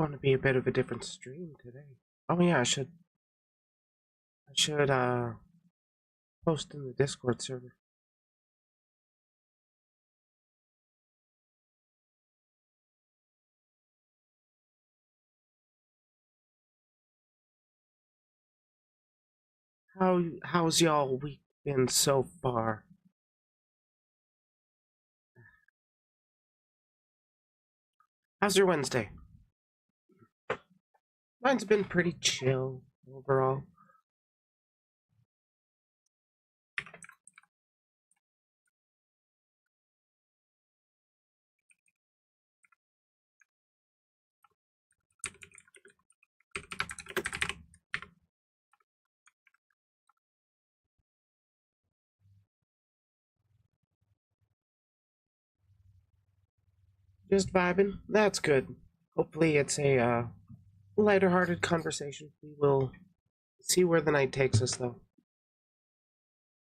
going to be a bit of a different stream today. Oh yeah, I should post in the Discord server. How's y'all week been so far? How's your Wednesday? Mine's been pretty chill overall. Just vibing. That's good. Hopefully it's a lighter-hearted conversation. We will see where the night takes us, though.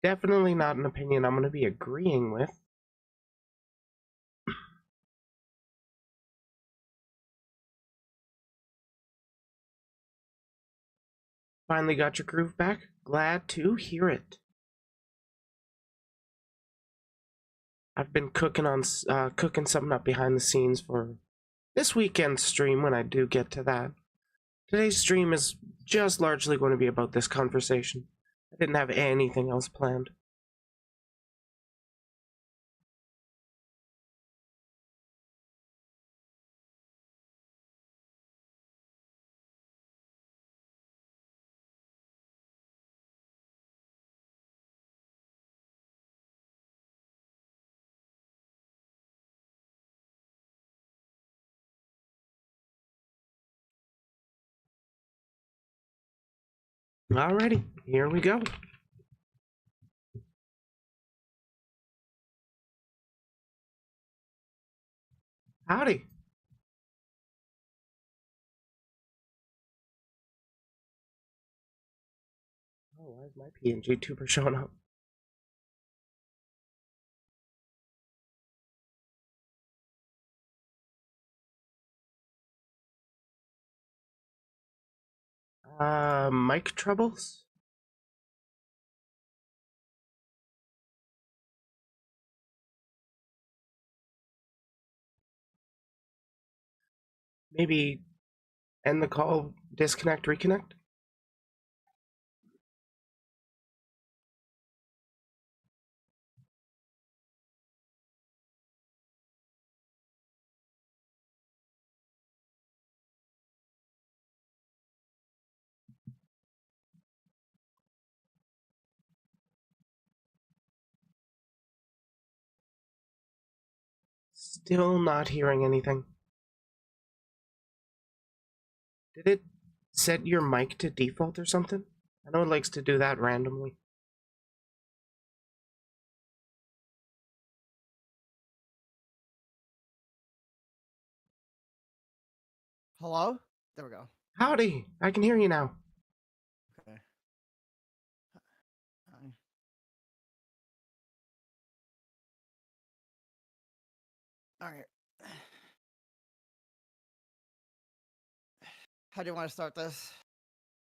Definitely not an opinion I'm going to be agreeing with. Finally got your groove back? Glad to hear it. I've been cooking something up behind the scenes for this weekend's stream when I do get to that. Today's stream is just largely going to be about this conversation. I didn't have anything else planned. Alrighty, here we go. Howdy. Oh, why is my PNG tuber showing up? Mic troubles? Maybe end the call, disconnect, reconnect? Still not hearing anything. Did it set your mic to default or something? I know it likes to do that randomly. Hello? There we go. Howdy, I can hear you now. Okay. Hi. All right. How do you want to start this?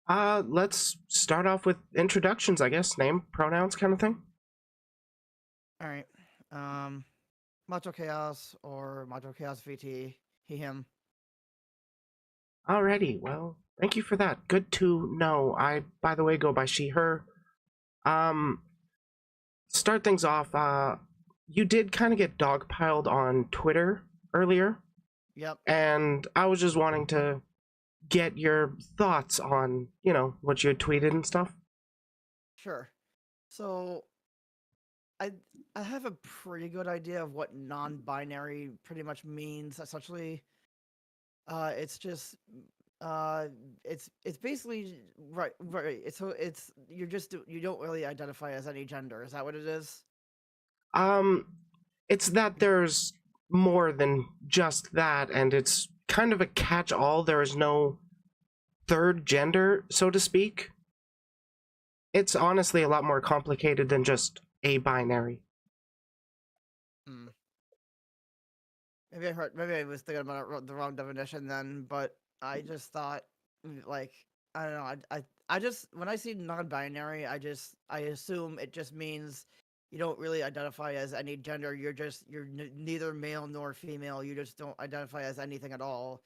Let's start off with introductions, I guess. Name, pronouns kind of thing. All right. Macho Chaos or Macho Chaos VT. He, him. Alrighty, well, thank you for that. Good to know. I, by the way, go by she, her. Start things off, you did kind of get dogpiled on Twitter earlier, Yep. and I was just wanting to get your thoughts on, you know, what you had tweeted and stuff. Sure. So I have a pretty good idea of what non-binary pretty much means. Essentially, it's just it's basically right. It's you don't really identify as any gender. Is that what it is? It's that there's more than just that, and it's kind of a catch-all. There is no third gender, so to speak. It's honestly a lot more complicated than just a binary. Maybe I was thinking about the wrong definition then, but I just thought, like, I don't know. I just when I see non-binary, I assume it just means you don't really identify as any gender. You're neither male nor female. You just don't identify as anything at all.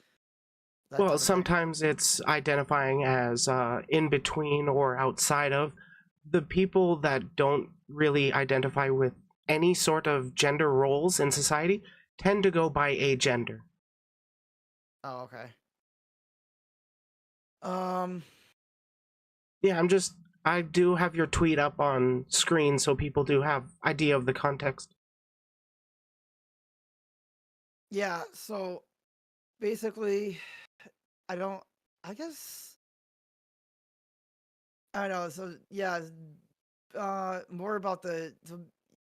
That Well, type of thing. sometimes it's identifying as in between or outside of. The people that don't really identify with any sort of gender roles in society tend to go by a gender. Oh, okay. Um, Yeah, I do have your tweet up on screen so people do have idea of the context. yeah. So basically, I don't. I guess I don't know. So yeah, more about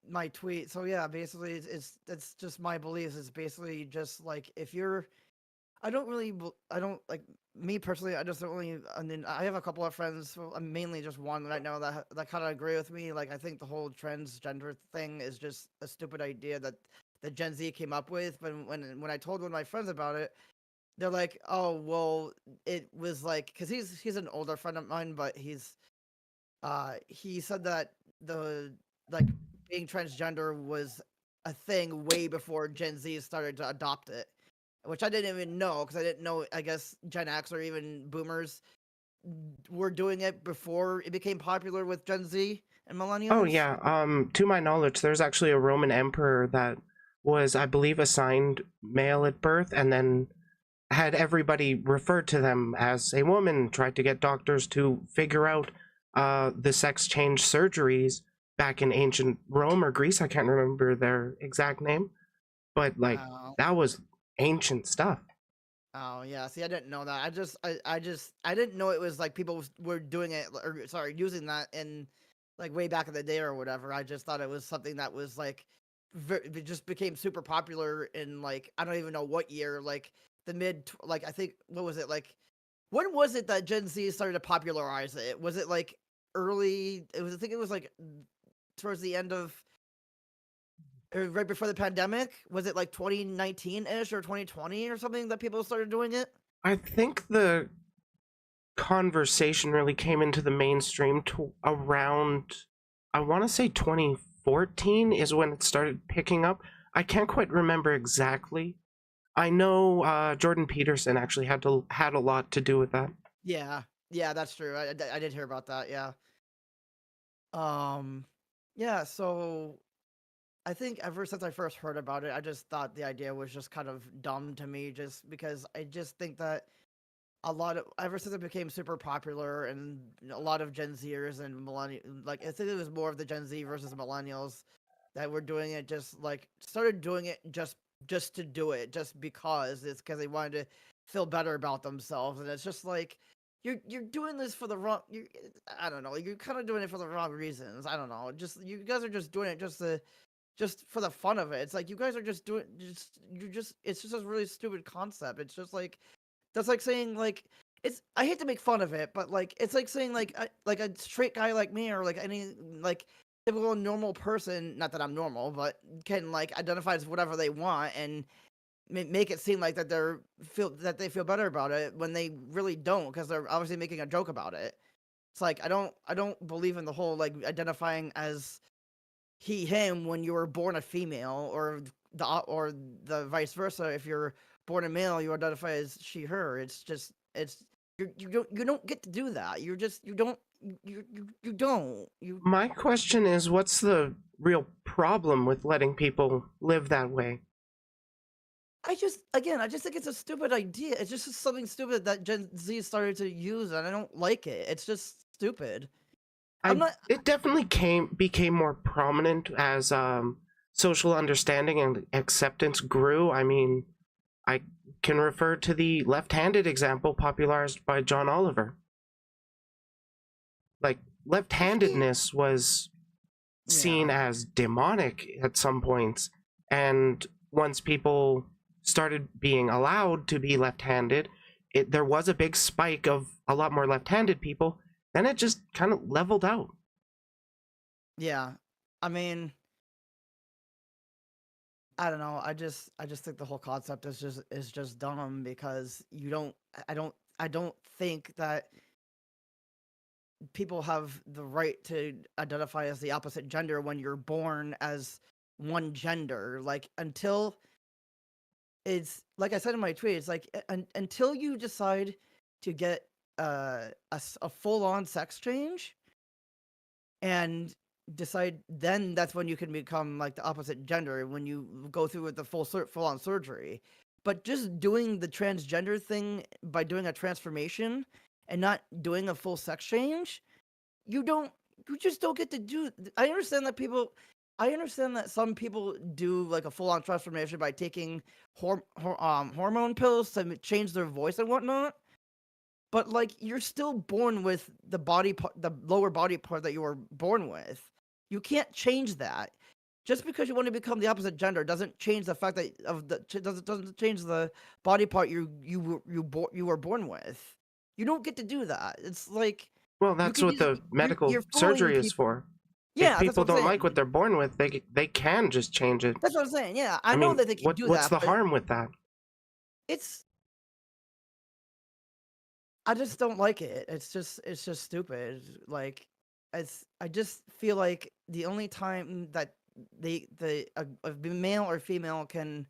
my tweet. So yeah, basically, it's just my beliefs. It's basically just like if you're. I don't like me personally. I just don't really. I mean, I have a couple of friends. Well, mainly just one right now that kind of agree with me. Like, I think the whole transgender thing is just a stupid idea that the Gen Z came up with. But when I told one of my friends about it, they're like, "Oh, well, it was like because he's an older friend of mine, but he said that the like being transgender was a thing way before Gen Z started to adopt it, which I didn't even know because I didn't know. I guess Gen X or even Boomers were doing it before it became popular with Gen Z and Oh Millennials. yeah, to my knowledge, there's actually a Roman emperor that was, I believe, assigned male at birth, and then had everybody referred to them as a woman. Tried to get doctors to figure out the sex change surgeries back in ancient Rome or Greece. I can't remember their exact name, but like Oh, that was ancient stuff. oh yeah. See, I didn't know that. I didn't know it was like people were doing it or sorry using that in like way back in the day or whatever. I just thought it was something that was like it just became super popular in like I don't even know what year, like the like I think what was it like when was it that Gen Z started to popularize it? Was it like early? It was I think it was like towards the end of or right before the pandemic. Was it like 2019 ish or 2020 or something that people started doing it? I think the conversation really came into the mainstream to around, I want to say 2014 is when it started picking up. I can't quite remember exactly. I know Jordan Peterson actually had a lot to do with that. Yeah, yeah, that's true. I did hear about that. Yeah. Um, yeah. So I think ever since I first heard about it, I just thought the idea was just kind of dumb to me, just because I just think that a lot of ever since it became super popular and a lot of Gen Zers and millennial like I think it was more of the Gen Z versus millennials that were doing it just like started doing it just to do it just because it's because they wanted to feel better about themselves and it's just like you're doing this for the wrong you I don't know you're kind of doing it for the wrong reasons I don't know just you guys are just doing it just for the fun of it it's like you guys are just doing just you're just it's just a really stupid concept it's just like that's like saying like it's I hate to make fun of it, but like it's like saying like a straight guy like me or like any like typical normal person, not that I'm normal, but can like identify as whatever they want and make it seem like that they feel better about it when they really don't because they're obviously making a joke about it. It's like I don't believe in the whole like identifying as he him when you were born a female or the vice versa if you're born a male you identify as she her it's just it's you don't get to do that you're just you don't you My question is, what's the real problem with letting people live that way? I just think it's a stupid idea it's just something stupid that Gen Z started to use and I don't like it it's just stupid I'm I not It definitely became more prominent as social understanding and acceptance grew. I mean, I can refer to the left-handed example popularized by John Oliver. Like see left-handedness was seen yeah as demonic at some points, and once people started being allowed to be left-handed, there was a big spike of a lot more left-handed people. Then it just kind of leveled out. yeah I mean I don't know. I just think the whole concept is just dumb because you don't. I don't think that people have the right to identify as the opposite gender when you're born as one gender. Like until it's like I said in my tweet, it's like until you decide to get a full on sex change and decide, then that's when you can become like the opposite gender when you go through with the full on surgery. But just doing the transgender thing by doing a transformation and not doing a full sex change, you don't you just don't get to do. I understand that people I understand that some people do like a full on transformation by taking hormone pills to change their voice and whatnot. But like you're still born with the body part, the lower body part that you were born with. You can't change that. Just because you want to become the opposite gender doesn't change the fact that doesn't change the body part you were born with. You don't get to do that. It's like Well, you that's can what use the medical you're fooling surgery is people. for. If Yeah, that's people what I'm don't like saying. what they're born with, they can just change it. That's what I'm saying. Yeah, I I know mean, that they can do what's that, the but harm with that? it's I just don't like it. It's just stupid. Like I just feel like the only time that a male or female can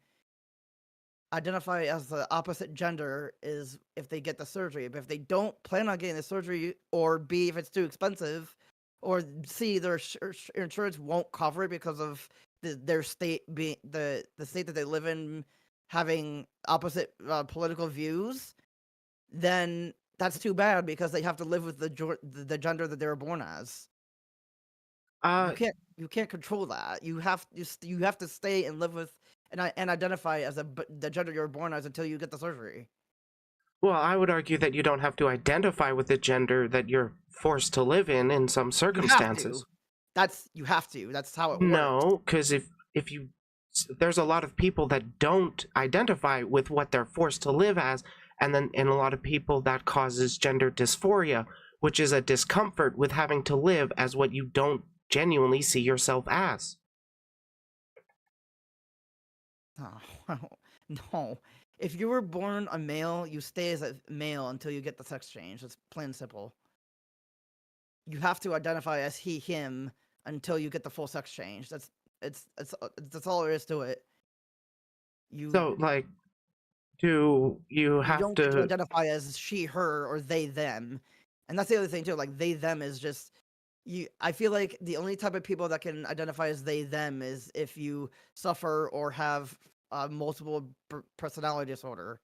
identify as the opposite gender is if they get the surgery. But if they don't plan on getting the surgery, or B, if it's too expensive, or C, their insurance won't cover it because of their state being the state that they live in having opposite political views, then that's too bad because they have to live with the gender that they were born as. Uh, You can't control that. You have to stay and live with and identify as the gender you were born as until you get the surgery. well, I would argue that you don't have to identify with the gender that you're forced to live in some You have circumstances. to. You have to. That's how it works. No, because if you there's a lot of people that don't identify with what they're forced to live as, and then in a lot of people that causes gender dysphoria, which is a discomfort with having to live as what you don't genuinely see yourself as. Oh, no. If you were born a male, you stay as a male until you get the sex change. It's plain and simple. You have to identify as he, him until you get the full sex change. That's all there is to it. So, like, do you You have don't get to to? identify as she, her, or they, them. And that's the other thing too. Like they, them is just you. I feel like the only type of people that can identify as they, them is if you suffer or have multiple personality disorder.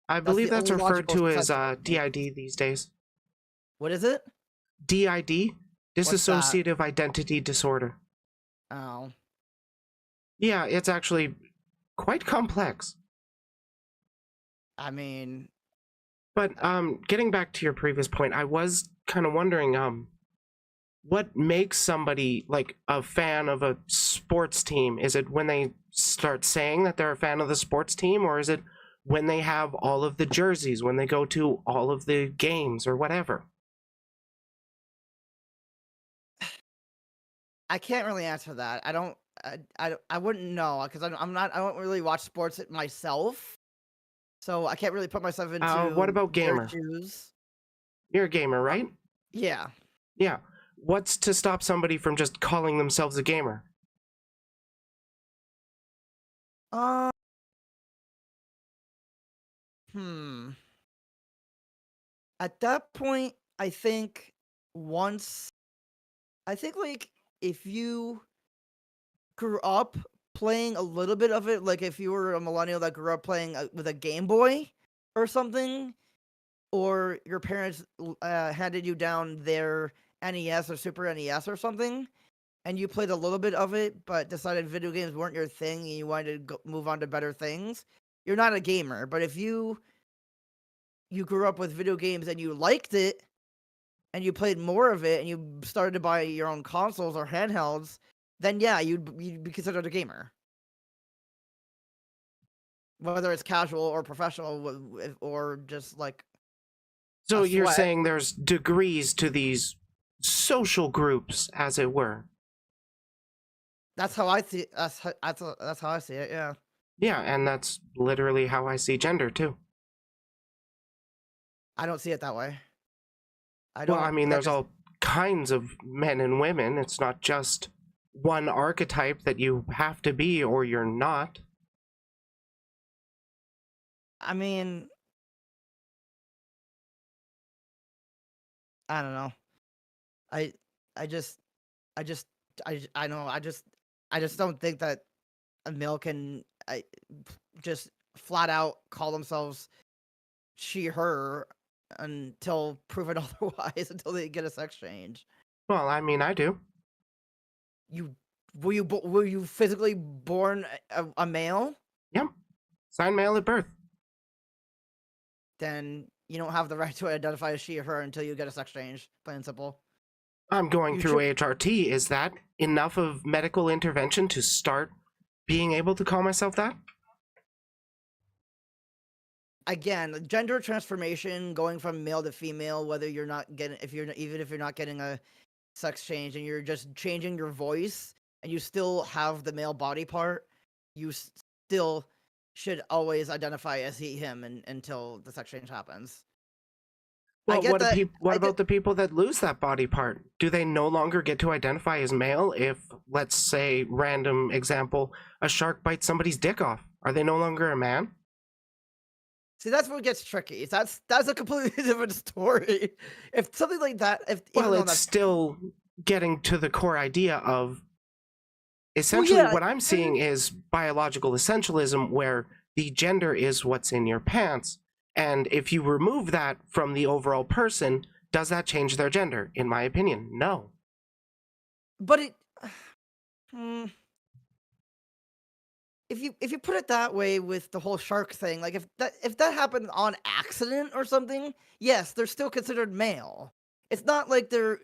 I That's believe the that's only referred logical to as sense. DID these days. What is it? DID, What's that? dissociative identity disorder. Oh, Yeah, it's actually quite complex. I mean, But getting back to your previous point, I was kind of wondering what makes somebody like a fan of a sports team? Is it when they start saying that they're a fan of the sports team, or is it when they have all of the jerseys, when they go to all of the games or whatever? I can't really answer that. I don't. I wouldn't know because I'm not. I don't really watch sports myself, so I can't really put myself What into about their gamer? shoes. You're a gamer, right? Yeah. Yeah. What's to stop somebody from just calling themselves a gamer? Uh, hmm. At that point, I think once I think like if you grew up playing a little bit of it, like if you were a millennial that grew up playing with a Game Boy or something, or your parents handed you down their NES or Super NES or something, and you played a little bit of it, but decided video games weren't your thing and you wanted to move on to better things, you're not a gamer. But if you grew up with video games and you liked it and you played more of it and you started to buy your own consoles or handhelds, then yeah, you'd be considered a gamer. Whether it's casual or professional or just like So a you're sweat. saying there's degrees to these social groups, as it were. That's how I see. That's how I see it. Yeah. Yeah, and that's literally how I see gender too. I don't see it that way. I Well, I don't mean, like. there's all kinds of men and women. It's not just one archetype that you have to be or you're not. I mean, I don't know. I I just I just I know I just don't think that a male can just flat out call themselves she her until proven otherwise until they get a sex change. Well, I mean, I do. You were you physically born a male? Yep. Sign male at birth. Then you don't have the right to identify as she or her until you get a sex change. Plain and simple. I'm going You through should HRT. Is that enough of medical intervention to start being able to call myself that? again gender transformation, going from male to female, whether you're not getting if you're even if you're not getting a sex change and you're just changing your voice and you still have the male body part, you still should always identify as he him until the sex change happens. I Well, get that. what I get about the people that lose that body part? Do they no longer get to identify as male if, let's say, random example, a shark bites somebody's dick off? Are they no longer a man? See, that's what gets tricky. That's a completely different story. If something like that, if even Well, though it's that's still getting to the core idea of well, essentially yeah, what I'm seeing is biological essentialism, where the gender is what's in your pants. And if you remove that from the overall person, does that change their gender? In my opinion, no. but it. Hmm, if you put it that way with the whole shark thing, like if that happened on accident or something, yes, they're still considered male. It's not like they're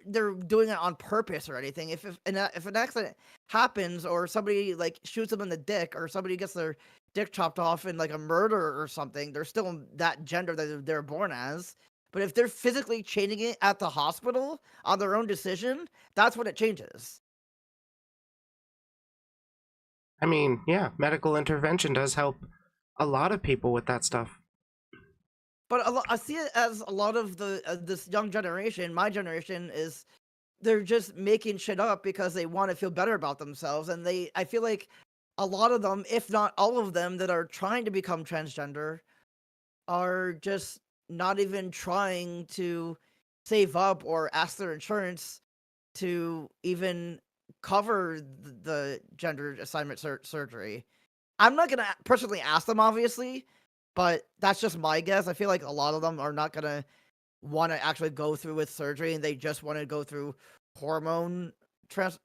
doing it on purpose or anything. If an accident happens or somebody like shoots them in the dick or somebody gets their dick chopped off in like a murder or something, they're still that gender that they're born as. But if they're physically changing it at the hospital on their own decision, that's when it changes. I mean, yeah, medical intervention does help a lot of people with that stuff. But I see it as a lot of the this young generation, my generation, is they're just making shit up because they want to feel better about themselves, and I feel like a lot of them, if not all of them, that are trying to become transgender are just not even trying to save up or ask their insurance to even cover the gender assignment surgery. I'm not gonna personally ask them, obviously, but that's just my guess. I feel like a lot of them are not gonna want to actually go through with surgery, and they just want to go through hormone trans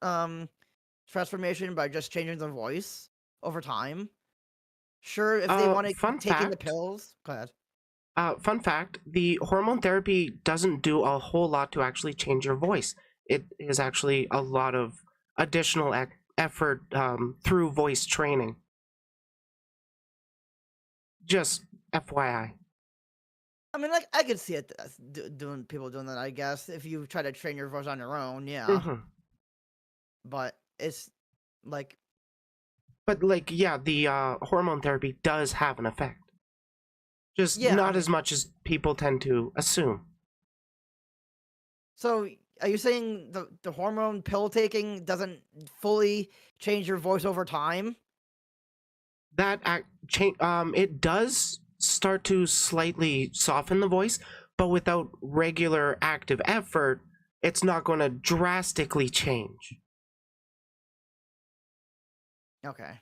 transformation by just changing their voice over time. Sure, if they want to keep Fun taking the fact. pills, go ahead. Fun fact: the hormone therapy doesn't do a whole lot to actually change your voice. It is actually a lot of additional effort through voice training. Just FYI. I mean, like I could see it doing people doing that. I guess if you try to train your voice on your own, yeah. Hmm. But it's like, But like, yeah, the hormone therapy does have an effect. Just yeah. I not mean, as much as people tend to assume. so are you saying the hormone pill taking doesn't fully change your voice over time? That it does start to slightly soften the voice, but without regular active effort, it's not going to drastically change. Okay.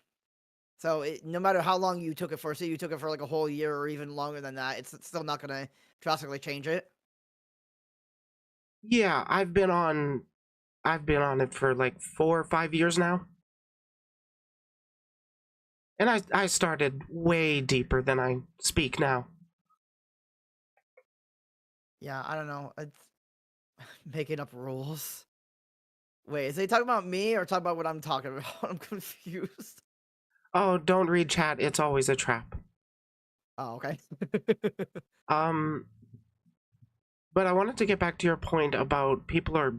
So no matter how long you took it for, say you took it for like a whole year or even longer than that, it's still not going to drastically change it. Yeah, I've been on it for like 4 or 5 years now. And I started way deeper than I speak now. Yeah, I don't know. It's making up rules. Wait, is they talking about me or talking about what I'm talking about? I'm confused. Oh, don't read chat, it's always a trap. Oh, okay. Um, but I wanted to get back to your point about people are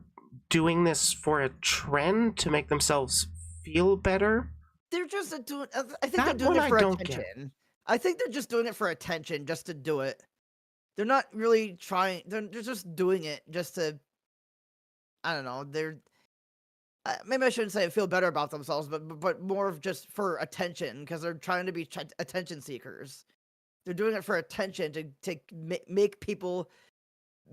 doing this for a trend to make themselves feel better. They're just doing. I think they're That doing one it I for don't get. attention. I think they're just doing it for attention, just to do it. They're not really trying. They're just doing it just to. I don't know. Maybe I shouldn't say feel better about themselves, but more of just for attention, because they're trying to be attention seekers. They're doing it for attention to make people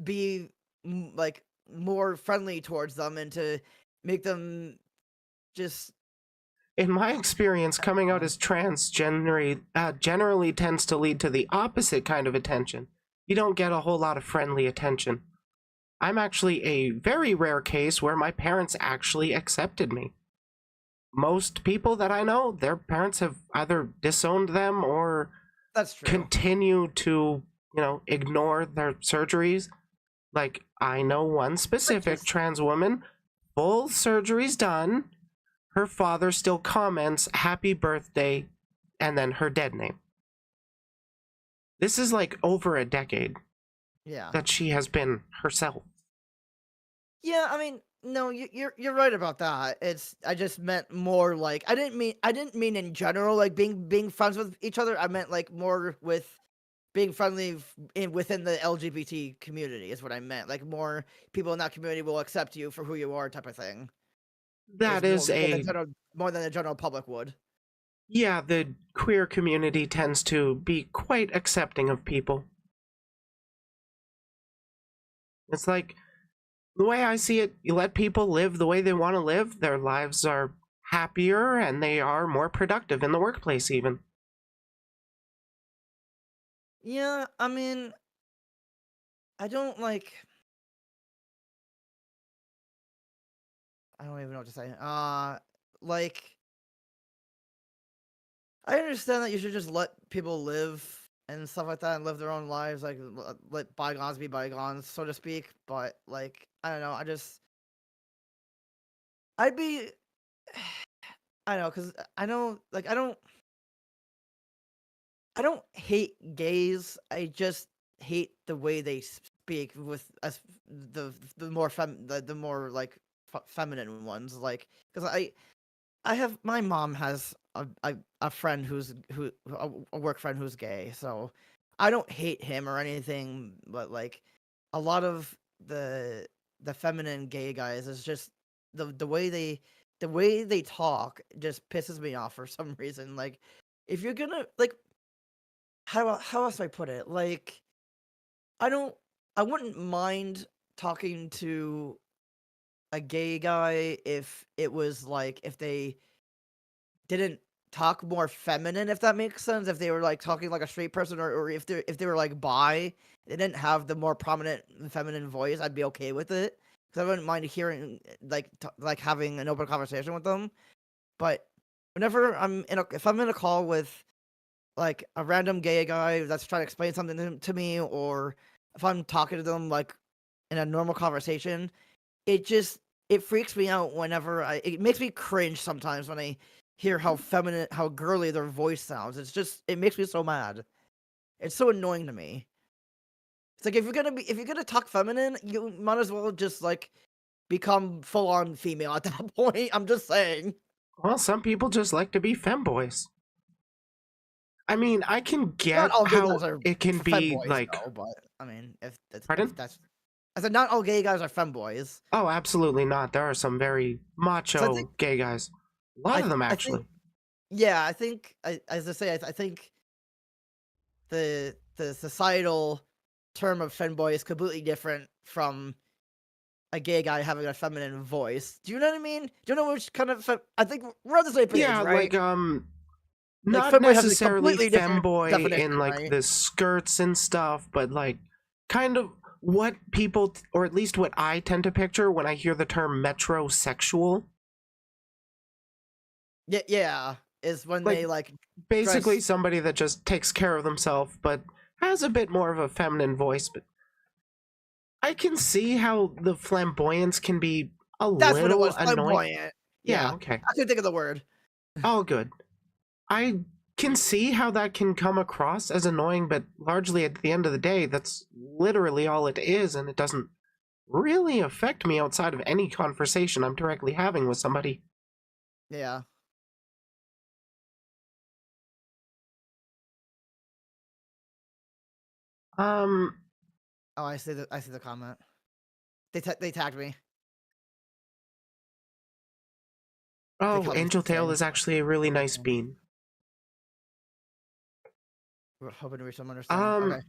be like more friendly towards them, and to make them just In my experience, coming out as trans generally tends to lead to the opposite kind of attention. You don't get a whole lot of friendly attention. I'm actually a very rare case where my parents actually accepted me. Most people that I know, their parents have either disowned them or that's true. continue to, ignore their surgeries. Like, I know one specific trans woman, full surgeries done. Her father still comments, "Happy birthday," and then her dead name. This is like over a decade that she has been herself. Yeah, I mean, no, you're right about that. I just meant more like I didn't mean in general like being friends with each other. I meant like more with being friendly within the LGBT community is what I meant. Like more people in that community will accept you for who you are, type of thing. That is more than the general public would. Yeah, the queer community tends to be quite accepting of people. It's like, the way I see it, you let people live the way they want to live, their lives are happier and they are more productive in the workplace even. Yeah, I mean, I don't even know what to say. Like, I understand that you should just let people live and stuff like that and live their own lives, like let bygones be bygones, so to speak. But like, I don't know. I'd be, I don't know, because I know, like, I don't hate gays. I just hate the way they speak with us, the more the more like feminine ones, like because I have my mom has a friend a work friend who's gay, so I don't hate him or anything, but like a lot of the feminine gay guys is just the way they talk just pisses me off for some reason. Like if you're gonna like how else do I put it? Like I wouldn't mind talking to a gay guy if it was like if they didn't talk more feminine, if that makes sense. If they were like talking like a straight person, or if they were like bi, they didn't have the more prominent feminine voice, I'd be okay with it. Because I wouldn't mind hearing like having an open conversation with them. But whenever if I'm in a call with like a random gay guy that's trying to explain something to me, or if I'm talking to them like in a normal conversation, it freaks me out whenever it makes me cringe sometimes when I hear how feminine, how girly their voice sounds. It makes me so mad. It's so annoying to me. It's like if you're gonna talk feminine, you might as well just like become full on female at that point. I'm just saying. Well, some people just like to be femboys. I mean, I can Not get all gay how guys are it can be femboys, like. though, but I mean, if Pardon? that's, I said not all gay guys are femboys. Oh, absolutely not. There are some very macho gay guys. A lot of them, actually. I think, as I say, I think the societal term of femboy is completely different from a gay guy having a feminine voice. Do you know what I mean? Do you know which kind of? I think we're on the same page, right? Like not femboy has a necessarily completely different femboy definition, in like right? the skirts and stuff, but like kind of what people, or at least what I tend to picture when I hear the term metrosexual. Yeah, is when Like, they like basically dress. somebody that just takes care of themselves, but has a bit more of a feminine voice. But I can see how the flamboyance can be a That's what it little was, annoying. flamboyant. Yeah, Yeah, okay. I couldn't think of the word. All good. I can see how that can come across as annoying, but largely at the end of the day, that's literally all it is, and it doesn't really affect me outside of any conversation I'm directly having with somebody. Yeah. Um. Oh, I see the comment. They tagged me. They Oh, called me Angel Tail insane. is actually a really nice Insane. bean. We're hoping to reach some understanding. Okay. Um.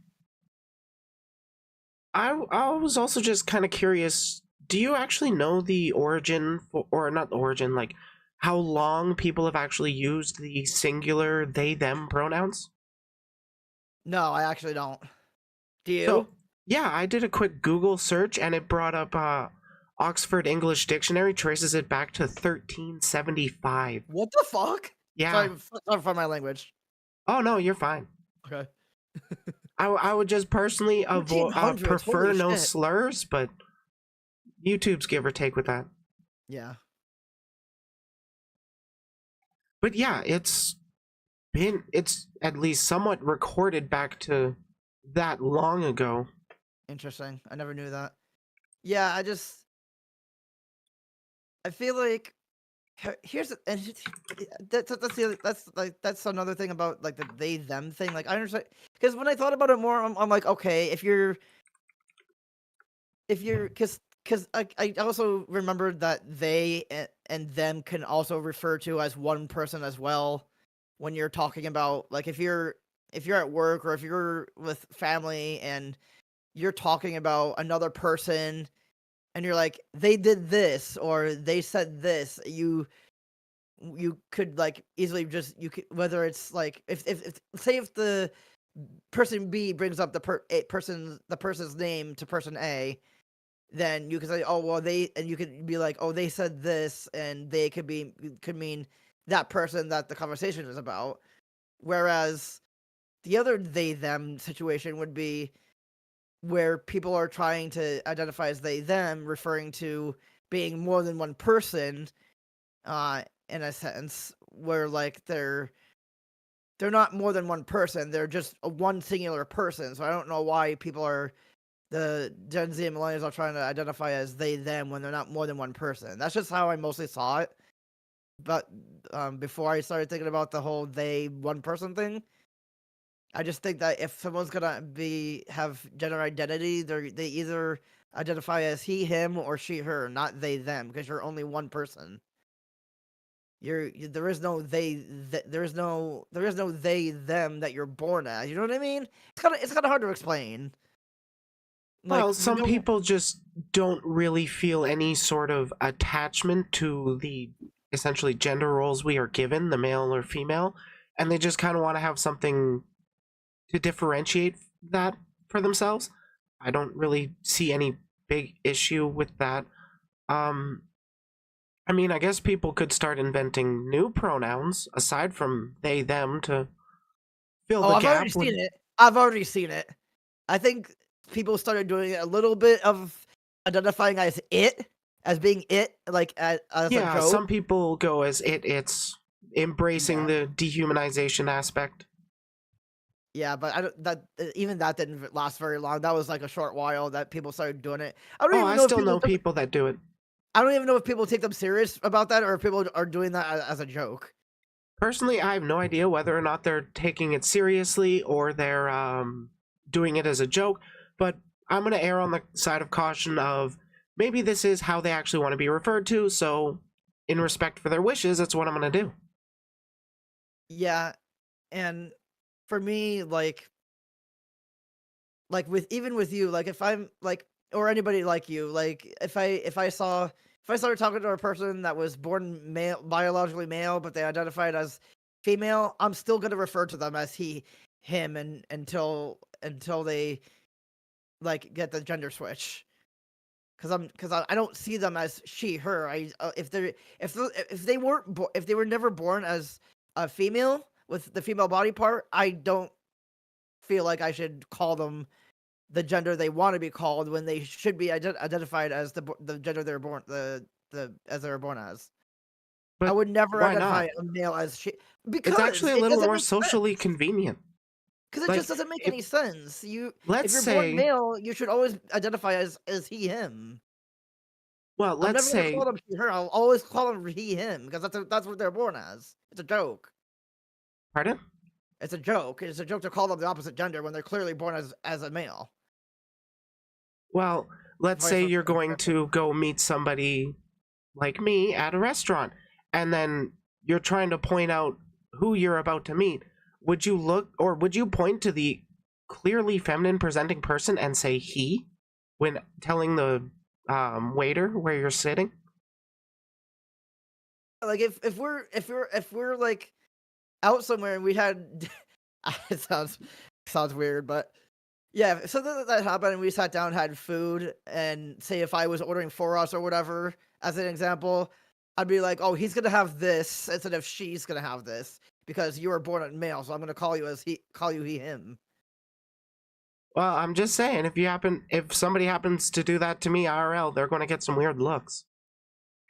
I was also just kind of curious. Do you actually know the origin for, or not the origin, like how long people have actually used the singular they them pronouns? No, I actually don't. Do you? So yeah, I did a quick Google search and it brought up Oxford English Dictionary traces it back to 1375. What the fuck? Yeah. Sorry for my language. Oh no, you're fine. Okay. I would just personally avoid 1300s. prefer Holy no shit. slurs, but YouTube's give or take with that. Yeah. But yeah, it's at least somewhat recorded back to that long ago. Interesting. I never knew that. Yeah, I feel like here's and that's another thing about like the they them thing. Like I understand because when I thought about it more, I'm like, okay, if you're because I also remembered that they and them can also refer to as one person as well when you're talking about like if you're at work or if you're with family and you're talking about another person and you're like they did this or they said this, you could like easily just you could whether it's like if say if the person B brings up the person's name to person A, then you could say, oh well they and you could be like, oh they said this and they could mean that person that the conversation is about. Whereas the other they them situation would be where people are trying to identify as they them, referring to being more than one person, in a sense, where like they're not more than one person, they're just a one singular person. So I don't know why people are the Gen Z and millennials are trying to identify as they them when they're not more than one person. That's just how I mostly saw it. But before I started thinking about the whole they one person thing, I just think that if someone's gonna have gender identity, they either identify as he, him, or she, her, not they, them, because you're only one person. There is no there is no they them that you're born as. You know what I mean? It's kind of hard to explain. Like Well, you some know, people just don't really feel any sort of attachment to the essentially gender roles we are given, the male or female, and they just kind of want to have something to differentiate that for themselves. I don't really see any big issue with that. Um, I mean, I guess people could start inventing new pronouns aside from they, them to fill oh, the I've already gap with. seen it. I've already seen it. I think people started doing a little bit of identifying as being it, like as a Yeah, joke. some people go as it's embracing Yeah. the dehumanization aspect. Yeah, but I don't that even that didn't last very long. That was like a short while that people started doing it. I don't Oh, even I know if still know people that do it. I don't even know if people take them serious about that or if people are doing that as a joke. Personally, I have no idea whether or not they're taking it seriously or they're doing it as a joke, but I'm going to err on the side of caution of maybe this is how they actually want to be referred to, so in respect for their wishes, that's what I'm going to do. Yeah, and for me, like with even with you, like if I'm like or anybody like you, like if I started talking to a person that was born male, biologically male, but they identified as female, I'm still gonna refer to them as he, him, and until they like get the gender switch. Because I don't see them as she, her. If they weren't if they were never born as a female with the female body part, I don't feel like I should call them the gender they want to be called when they should be identified as the gender they're born the as they were born as. I But would never why identify not? a male as she It's because actually a it little doesn't more make socially sense. convenient. Because it just Like, doesn't make if any sense. let's If you're born say male, you should always identify as he him. Well, I'm let's never gonna say, call them she, her. I'll always call them he, him because that's what they're born as. It's a joke. pardon? It's a joke. It's a joke to call them the opposite gender when they're clearly born as a male. Well, let's Vice say versa. you're going to go meet somebody like me at a restaurant, and then you're trying to point out who you're about to meet. Would you look, or would you point to the clearly feminine presenting person and say he when telling the waiter where you're sitting? Like if we're like out somewhere and we had it sounds weird, but yeah, if something like that happened and we sat down, had food, and say if I was ordering for us or whatever, as an example, I'd be like, "Oh, he's gonna have this," instead of "she's gonna have this," because you were born a male, so I'm gonna call you he, him. Well, I'm just saying, if somebody happens to do that to me IRL, they're going to get some weird looks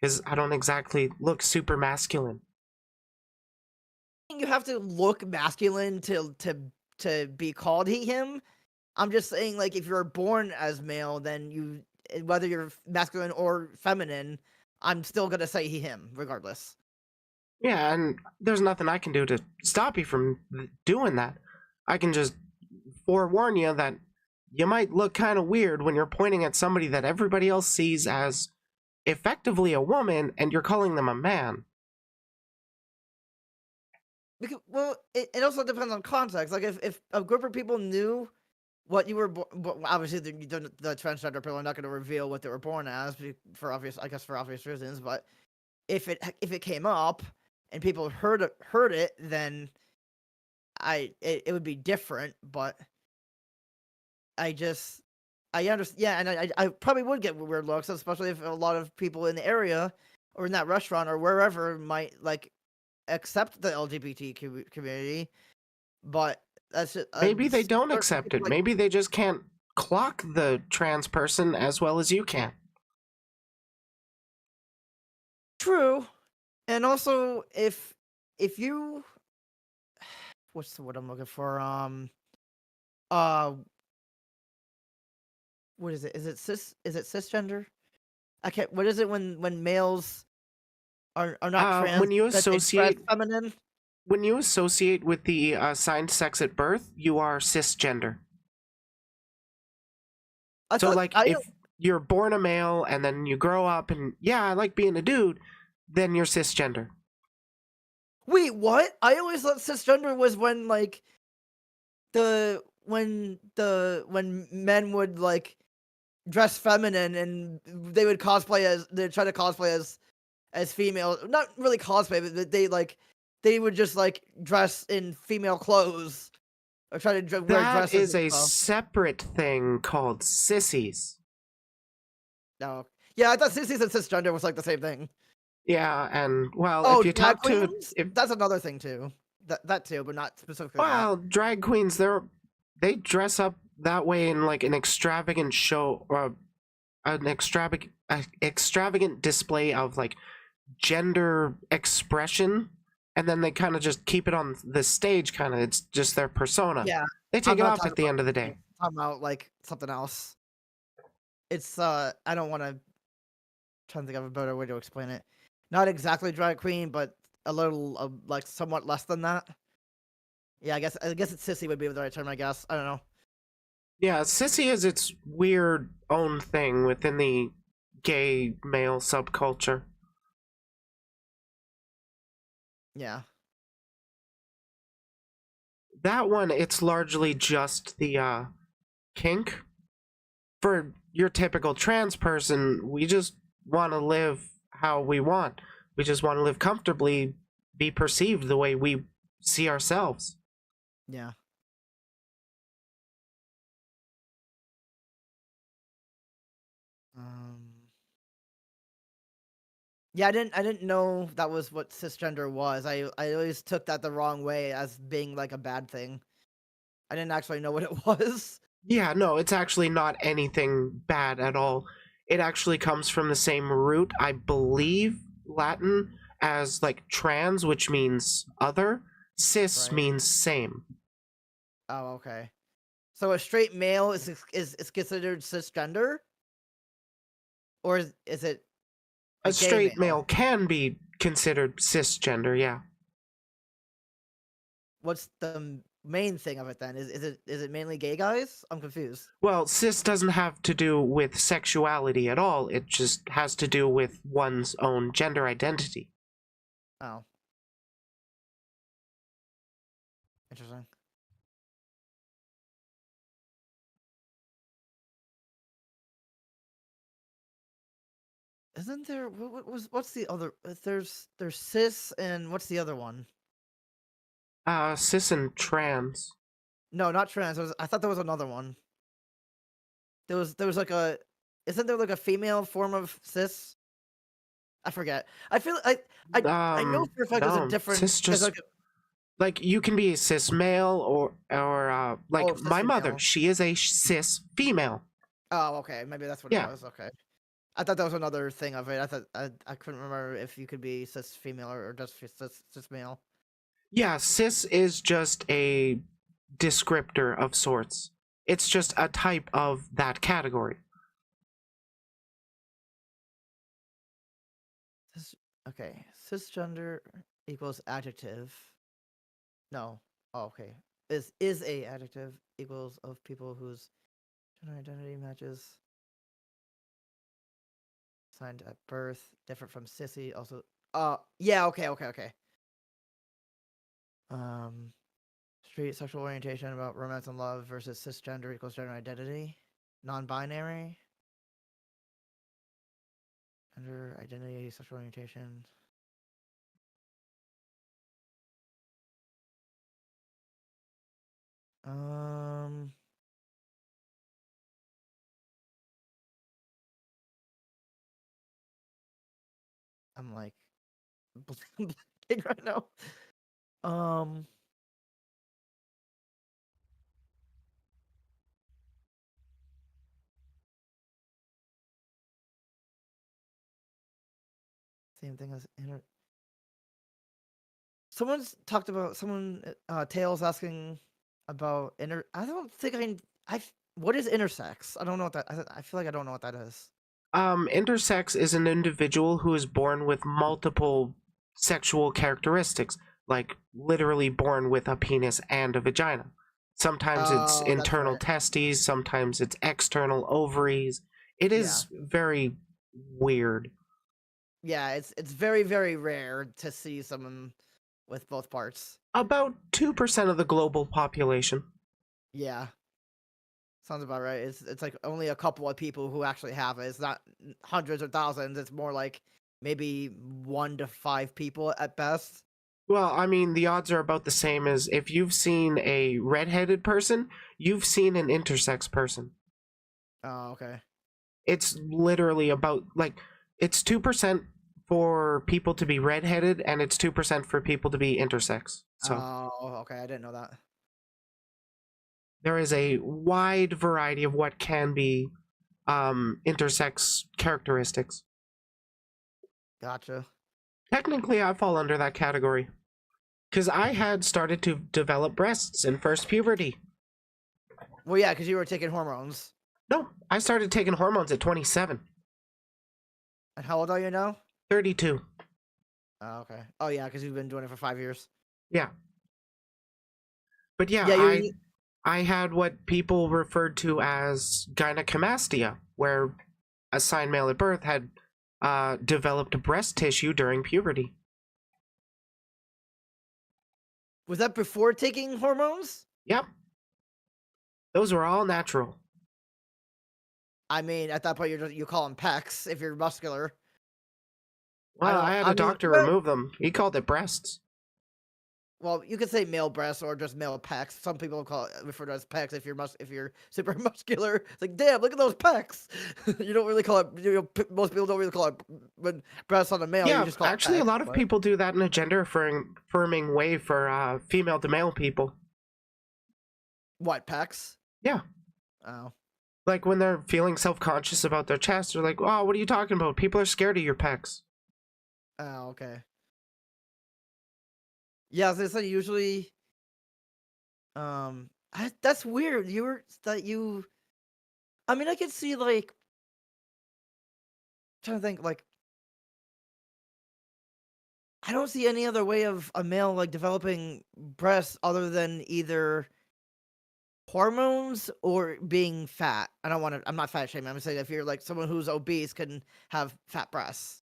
because I don't exactly look super masculine. You have to look masculine to be called he, him. I'm just saying, like, if you're born as male, then whether you're masculine or feminine, I'm still gonna say he, him, regardless. Yeah, and there's nothing I can do to stop you from doing that. I can just forewarn you that you might look kind of weird when you're pointing at somebody that everybody else sees as effectively a woman and you're calling them a man. Because, well, it also depends on context. Like, if a group of people knew what you were obviously the transgender people are not going to reveal what they were born as for obvious, I guess, for obvious reasons. But if it came up and people heard it, then it would be different. But I understand. Yeah, and I probably would get weird looks, especially if a lot of people in the area or in that restaurant or wherever might like accept the LGBT community. But that's just Maybe they don't certain accept people it. like Maybe they just can't clock the trans person as well as you can. true. And also, if you what's the word I'm looking for? Uh, what is it? Is it cisgender? I can't. What is it when males are not trans When you that they dress associate feminine? with the assigned sex at birth, you are cisgender. I So, thought like, I if you're born a male and then you grow up and yeah, I like being a dude, then you're cisgender. wait. What? I always thought cisgender was when like when men would like dress feminine and they would cosplay as they try to cosplay as female, not really cosplay, but they would just like dress in female clothes or try to wear That dresses is and a stuff. separate thing called sissies. No, yeah, I thought sissies and cisgender was like the same thing. Yeah, and well, Oh, if you drag talk to queens? if That's another thing too. That too, but not specifically that. well, drag queens, they dress up that way in like an extravagant show or an extravagant display of like gender expression, and then they kind of just keep it on the stage. Kind of, it's just their persona. Yeah, They I'm take it not off talking at the about end of the I'm day. talking about like something else. It's I don't want to trying to think of a better way to explain it. Not exactly drag queen, but a little like somewhat less than that. Yeah, I guess it's sissy would be the right term. I guess I don't know. Yeah, sissy is its weird own thing within the gay male subculture. Yeah, That one, it's largely just the kink. For your typical trans person, we just want to live how we want. We just want to live comfortably, be perceived the way we see ourselves. yeah. Um, yeah, I didn't know that was what cisgender was. I always took that the wrong way as being like a bad thing. I didn't actually know what it was. Yeah, no, it's actually not anything bad at all. It actually comes from the same root, I believe, Latin, as like trans, which means other. Cis Right. means same. Oh, okay. So a straight male is considered cisgender, or is it? A Like gay straight male. male can be considered cisgender, yeah. What's the main thing of it then? Is it mainly gay guys? I'm confused. Well, cis doesn't have to do with sexuality at all. It just has to do with one's own gender identity. Oh, interesting. Isn't there what's the other? There's cis and what's the other one? Cis and trans. No, not trans. I thought there was another one. There was like a isn't there like a female form of cis? I forget. I feel I know for a fact there's a No, different cis there's just like like you can be a cis male like cis my mother. female. She is a cis female. Oh, okay. Maybe that's what it Yeah, was. Okay. I thought that was another thing of it. I thought I couldn't remember if you could be cis female or just cis male. yeah. Cis is just a descriptor of sorts. It's just a type of that category. Cis, okay. Cisgender equals adjective. No. Oh, okay. Is a adjective equals of people whose gender identity matches assigned at birth, different from sissy. Also, yeah. Okay. Um, Street sexual orientation about romance and love versus cisgender equals gender identity, non-binary, gender identity, sexual orientation. Um, I'm like blanking right now. Um, Same thing as inter. Someone's talked about someone. Tails asking about inter. I don't think I. What is intersex? I don't know what that. I feel like I don't know what that is. Intersex is an individual who is born with multiple sexual characteristics, like literally born with a penis and a vagina. Sometimes it's Oh, that's internal right. testes, sometimes it's external ovaries. It Yeah. is very weird. Yeah, it's very very rare to see someone with both parts. About 2% of the global population. Yeah, sounds about right. It's like only a couple of people who actually have it. It's not hundreds or thousands. It's more like maybe 1 to 5 people at best. Well, I mean, the odds are about the same as if you've seen a redheaded person, you've seen an intersex person. Oh, okay. It's literally about like it's 2% for people to be redheaded and it's 2% for people to be intersex. So Oh, okay. I didn't know that. there is a wide variety of what can be intersex characteristics. Gotcha. Technically, I fall under that category because I had started to develop breasts in first puberty. Well, yeah, because you were taking hormones. No, I started taking hormones at 27, And how old are you now? 32. Oh, okay. Oh, yeah, because you've been doing it for 5 years. Yeah, but yeah, Yeah, I had what people referred to as gynecomastia, where a sign male at birth had developed breast tissue during puberty. Was that before taking hormones? Yep, those were all natural. I mean, at that point, you call them pecs if you're muscular. I Well, I don't. had I a mean, doctor well, remove them. He called it breasts. well, you could say male breasts or just male pecs. Some people refer to it as pecs if you're super muscular. It's like, damn, look at those pecs. You don't really call it. Most people don't really call it when breasts on a male. You Yeah, just call it actually, a pecs. lot of But people do that in a gender affirming way for female to male people. what pecs? Yeah, Oh, like when they're feeling self-conscious about their chest, they're like, "Oh, what are you talking about? People are scared of your pecs." oh, okay. Yeah, so it's usually. That's weird. You were that you. I mean, I could see like trying to think like I don't see any other way of a male like developing breasts other than either hormones or being fat. I'm not fat shaming. I'm saying if you're like someone who's obese can have fat breasts.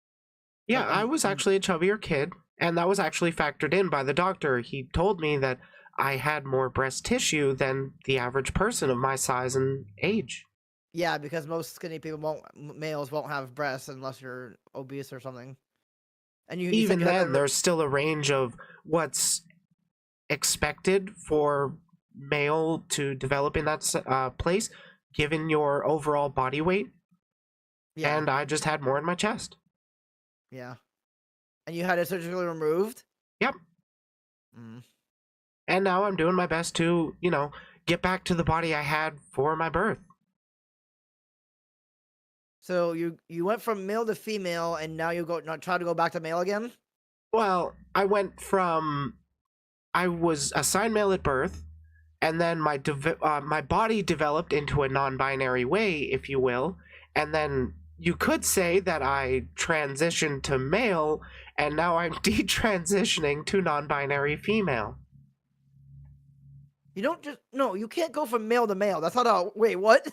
Yeah, Like I was actually a chubbier kid, and that was actually factored in by the doctor. He told me that I had more breast tissue than the average person of my size and age. yeah, because most skinny people males won't have breasts unless you're obese or something. And you said Even you had then, never. there's still a range of what's expected for male to develop in that place, given your overall body weight. Yeah, And I just had more in my chest. yeah. And you had it surgically removed? Yep. Mm. And now I'm doing my best to, get back to the body I had for my birth. So you went from male to female, and now you try to go back to male again? Well, I was assigned male at birth, and then my body developed into a non-binary way, if you will, and then you could say that I transitioned to male, and now I'm detransitioning to non-binary female. You don't just no. You can't go from male to male. That's not how. Wait, what?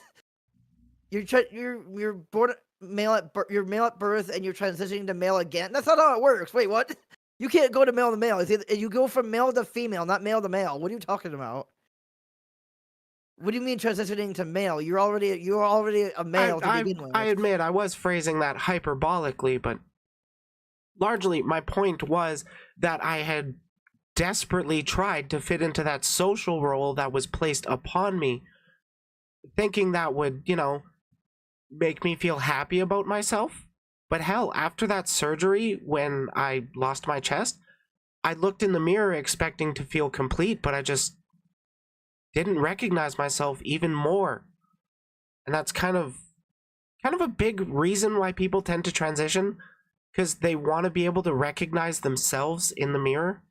You're born male at you're male at birth, and you're transitioning to male again. That's not how it works. Wait, what? You can't go to male to male. You go from male to female, not male to male. What are you talking about? What do you mean transitioning to male? You're already a I, male to I, begin with. I admit I was phrasing that hyperbolically, but largely my point was that I had desperately tried to fit into that social role that was placed upon me, thinking that would, make me feel happy about myself. But hell, after that surgery, when I lost my chest, I looked in the mirror expecting to feel complete, but I just didn't recognize myself even more. And that's kind of a big reason why people tend to transition, because they want to be able to recognize themselves in the mirror.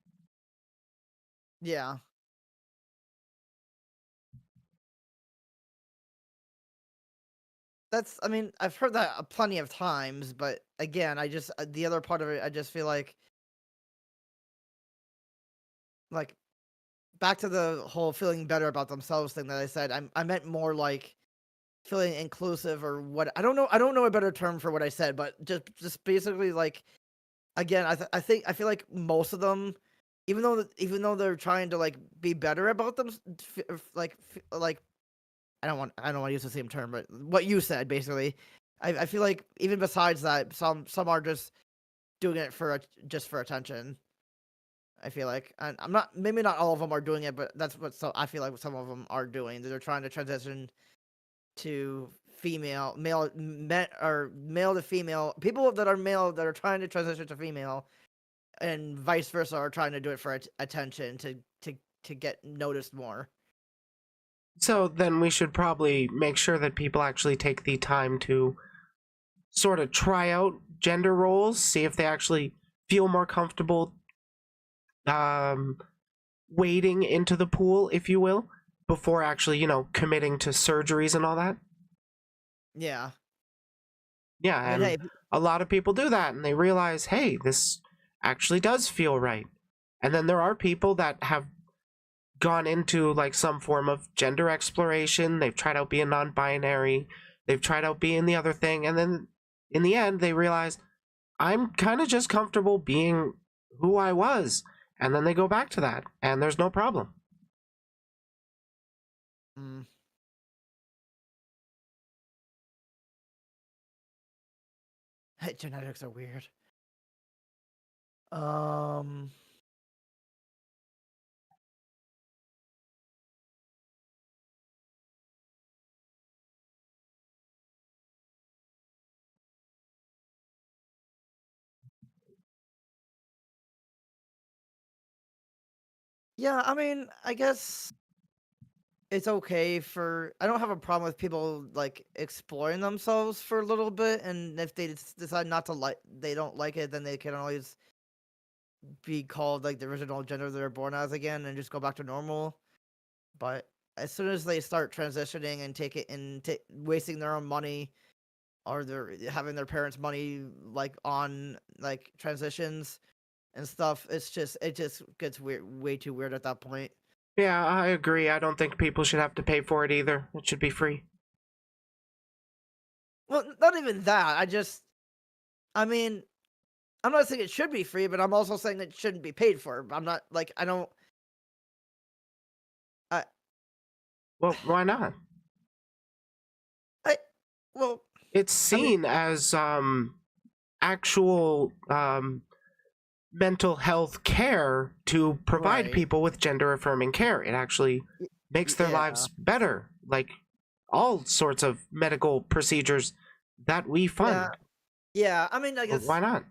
Yeah. I mean, I've heard that plenty of times, but again, the other part of it, I just feel like back to the whole feeling better about themselves thing that I said. I meant more like feeling inclusive or what. I don't know a better term for what I said, but just basically like again, I feel like most of them, even though they're trying to like be better about them, like I don't want to use the same term, but what you said basically, I feel like even besides that, some are just doing it just for attention. I feel like, and I'm not maybe not all of them are doing it, but that's what I feel like some of them are doing. They're trying to transition to male to female. People that are male that are trying to transition to female, and vice versa, are trying to do it for attention to get noticed more. So then we should probably make sure that people actually take the time to sort of try out gender roles, see if they actually feel more comfortable um, wading into the pool, if you will, before actually, committing to surgeries and all that. Yeah, I Yeah, mean, and hey, a lot of people do that and they realize, hey, this actually does feel right. And then there are people that have gone into like some form of gender exploration. They've tried out being non-binary, they've tried out being the other thing, and then in the end they realize I'm kind of just comfortable being who I was, and then they go back to that and there's no problem. mm, genetics are weird. Um, yeah, I mean, I guess it's okay for I don't have a problem with people like exploring themselves for a little bit, and if they decide not to they don't like it, then they can always be called like the original gender they're born as again and just go back to normal. But as soon as they start transitioning and take it and wasting their own money or they're having their parents' money like on like transitions and stuff. It just gets weird, way too weird at that point. Yeah, I agree. I don't think people should have to pay for it either. It should be free. Well, not even that. I mean, I'm not saying it should be free, but I'm also saying it shouldn't be paid for. I'm not like I don't. I Well, why not? I well, It's I mean, seen as actual mental health care to provide right? people with gender affirming care. It actually Y- makes their Yeah, lives better, like all sorts of medical procedures that we yeah, fund. yeah. I mean, I Well, guess. why not?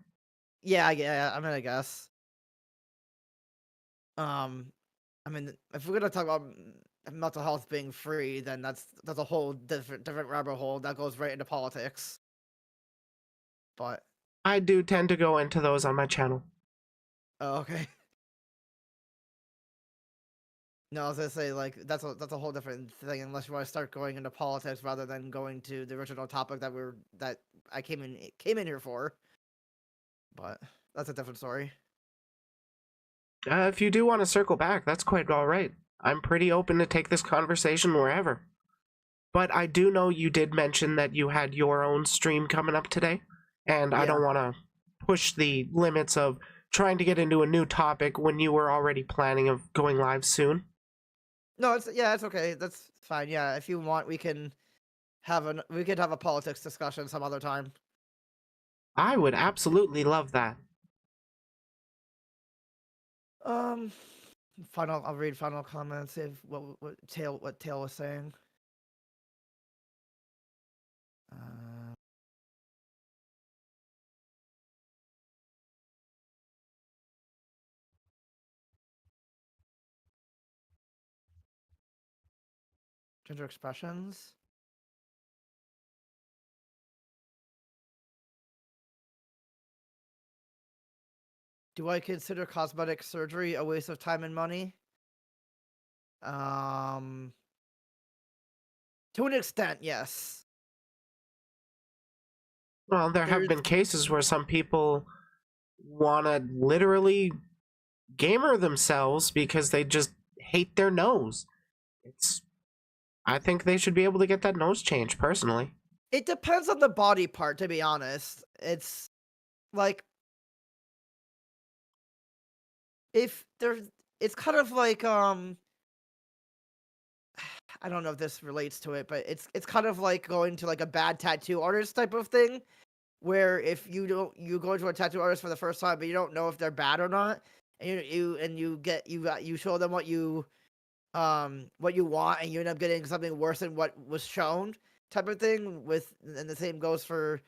Yeah, yeah. I mean, I guess. Um, I mean, if we're gonna talk about mental health being free, then that's a whole different rabbit hole that goes right into politics. But I do tend to go into those on my channel. oh, okay. No, I was gonna say like that's a whole different thing unless you want to start going into politics rather than going to the original topic that I came in here for. But that's a different story. If you do want to circle back, that's quite all right. I'm pretty open to take this conversation wherever. But I do know you did mention that you had your own stream coming up today, and I Yeah. don't want to push the limits of trying to get into a new topic when you were already planning of going live soon. No, it's okay. That's fine. Yeah, if you want, we could have a politics discussion some other time. I would absolutely love that. Um, I'll read final comments. See if what Tail was saying. Uh, Gender expressions. Do I consider cosmetic surgery a waste of time and money? Um, to an extent, yes. Well, there have There's been cases where some people want to literally gamer themselves because they just hate their nose. It's I think they should be able to get that nose changed personally. It depends on the body part, to be honest. It's like if there's it's kind of like I don't know if this relates to it, but it's kind of like going to like a bad tattoo artist type of thing where if you go to a tattoo artist for the first time but you don't know if they're bad or not, and you show them what you want and you end up getting something worse than what was shown type of thing with and the same goes for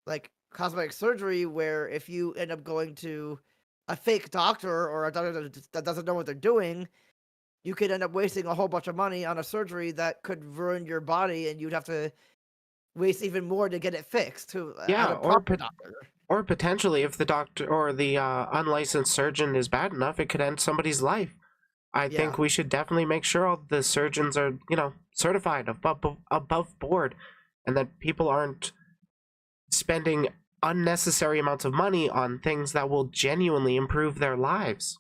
like cosmetic surgery where if you end up going to a fake doctor or a doctor that doesn't know what they're doing, you could end up wasting a whole bunch of money on a surgery that could ruin your body and you'd have to waste even more to get it fixed to at Yeah, a proper doctor. or potentially if the doctor or the unlicensed surgeon is bad enough, it could end somebody's life. I Yeah. think we should definitely make sure all the surgeons are, certified above board, and that people aren't spending unnecessary amounts of money on things that will genuinely improve their lives.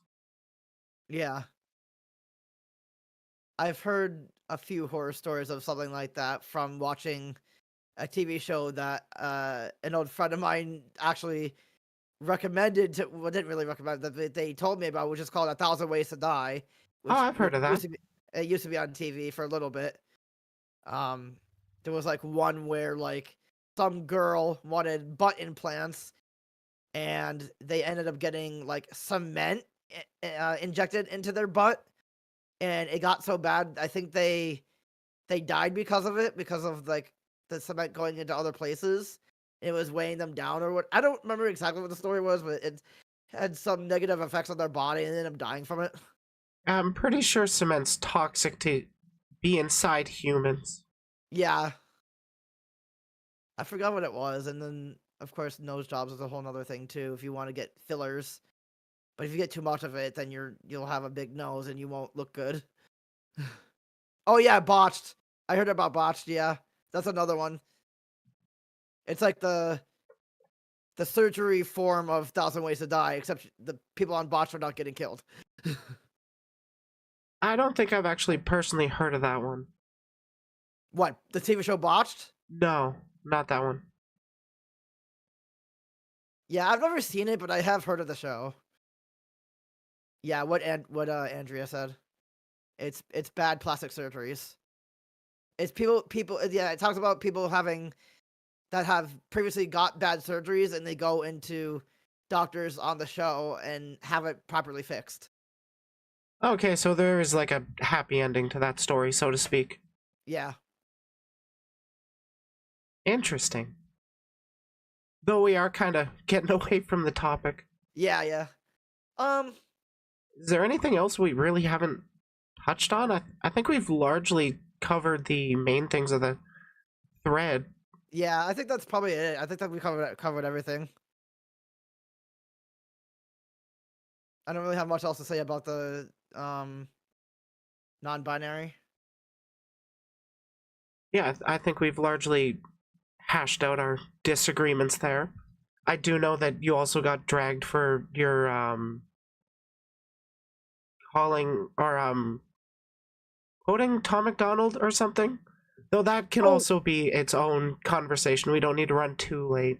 Yeah. I've heard a few horror stories of something like that from watching a TV show that an old friend of mine actually recommended to well, didn't really recommend that they told me about, which is called A Thousand Ways to Die, Oh, I've heard which of that. used to be on TV for a little bit. Um, there was like one where like some girl wanted butt implants, and they ended up getting like cement injected into their butt, and it got so bad. I think they died because of it because of like the cement going into other places. It was weighing them down or what. I don't remember exactly what the story was, but it had some negative effects on their body and ended up dying from it. I'm pretty sure cement's toxic to be inside humans. Yeah, I forgot what it was. And then, of course, nose jobs is a whole nother thing too. If you want to get fillers, but if you get too much of it, then you'll have a big nose and you won't look good. Oh yeah, botched. I heard about botched. Yeah, that's another one. It's like the surgery form of 1,000 Ways to Die, except the people on botch are not getting killed. I don't think I've actually personally heard of that one. What, the TV show Botched? No, not that one. Yeah, I've never seen it, but I have heard of the show. Yeah, what Andrea said. It's bad plastic surgeries. It's people. Yeah, it talks about people that have previously got bad surgeries and they go into doctors on the show and have it properly fixed. Okay, so there is like a happy ending to that story, so to speak. Yeah. Interesting. Though we are kind of getting away from the topic. Yeah. Is there anything else we really haven't touched on? I think we've largely covered the main things of the thread. Yeah, I think that's probably it. I think that we covered everything. I don't really have much else to say about the non-binary. Yeah, I think we've largely hashed out our disagreements there. I do know that you also got dragged for your calling or quoting Tom McDonald or something. Though that can also be its own conversation. We don't need to run too late.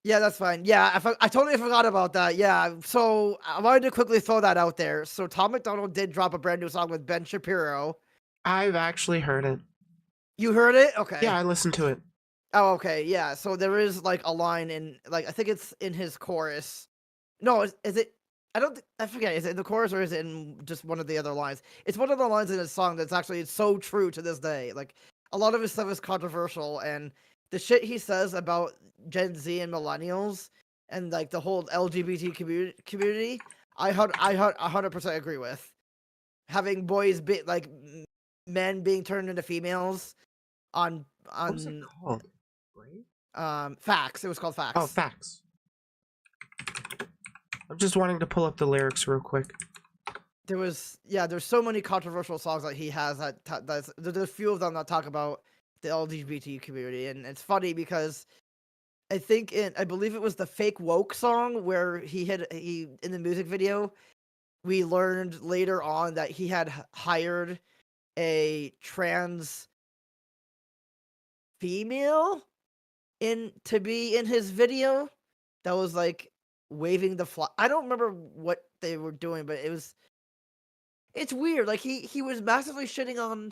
Yeah, that's fine. Yeah, I totally forgot about that. Yeah, so I wanted to quickly throw that out there. So Tom McDonald did drop a brand new song with Ben Shapiro. I've actually heard it. You heard it? Okay. Yeah, I listened to it. Oh, okay. Yeah. So there is like a line in like I think it's in his chorus. No, is it? I forget. Is it in the chorus or is it in just one of the other lines? It's one of the lines in his song that's actually so true to this day. Like a lot of his stuff is controversial, and the shit he says about Gen Z and millennials and like the whole LGBT community, I 100% agree with. Having boys be like men being turned into females on What was it called? Facts. It was called Facts. Oh, Facts. I'm just wanting to pull up the lyrics real quick. There's so many controversial songs that he has there's a few of them that talk about the LGBT community, and it's funny because I believe it was the Fake Woke song where he in the music video, we learned later on that he had hired a trans female to be in his video that was like waving the flag. I don't remember what they were doing, but it's weird. Like he was massively shitting on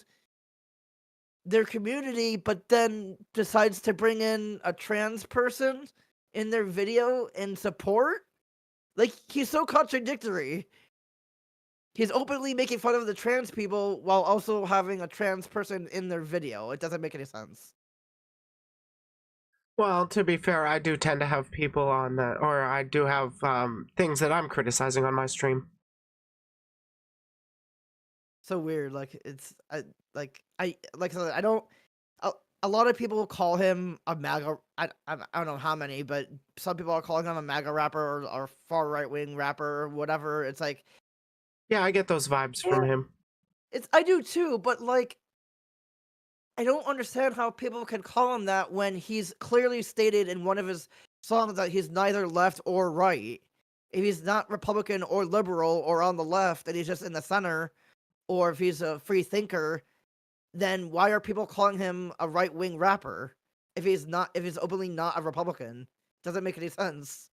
their community, but then decides to bring in a trans person in their video in support. Like he's so contradictory. He's openly making fun of the trans people while also having a trans person in their video. It doesn't make any sense. Well, to be fair, I do tend to have people on that, or I do have things that I'm criticizing on my stream. So weird. Like I don't. A lot of people call him a MAGA. I don't know how many, but some people are calling him a MAGA rapper or far right wing rapper or whatever. It's like, yeah, I get those vibes from him. I do too, but like, I don't understand how people can call him that when he's clearly stated in one of his songs that he's neither left or right. If he's not Republican or liberal or on the left and he's just in the center, or if he's a free thinker, then why are people calling him a right-wing rapper if he's openly not a Republican? Doesn't make any sense.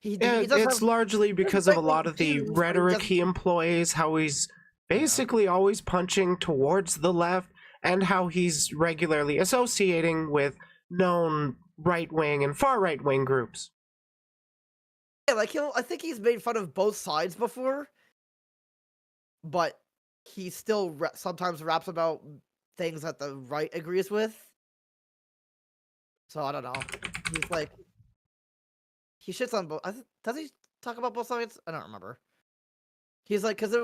It's largely because of a lot of the rhetoric he employs, how he's basically always punching towards the left, and how he's regularly associating with known right-wing and far right-wing groups. Yeah, like I think he's made fun of both sides before, but he still sometimes raps about things that the right agrees with. So I don't know. He's like, he shits on both. Does he talk about both sides? I don't remember. He's like, because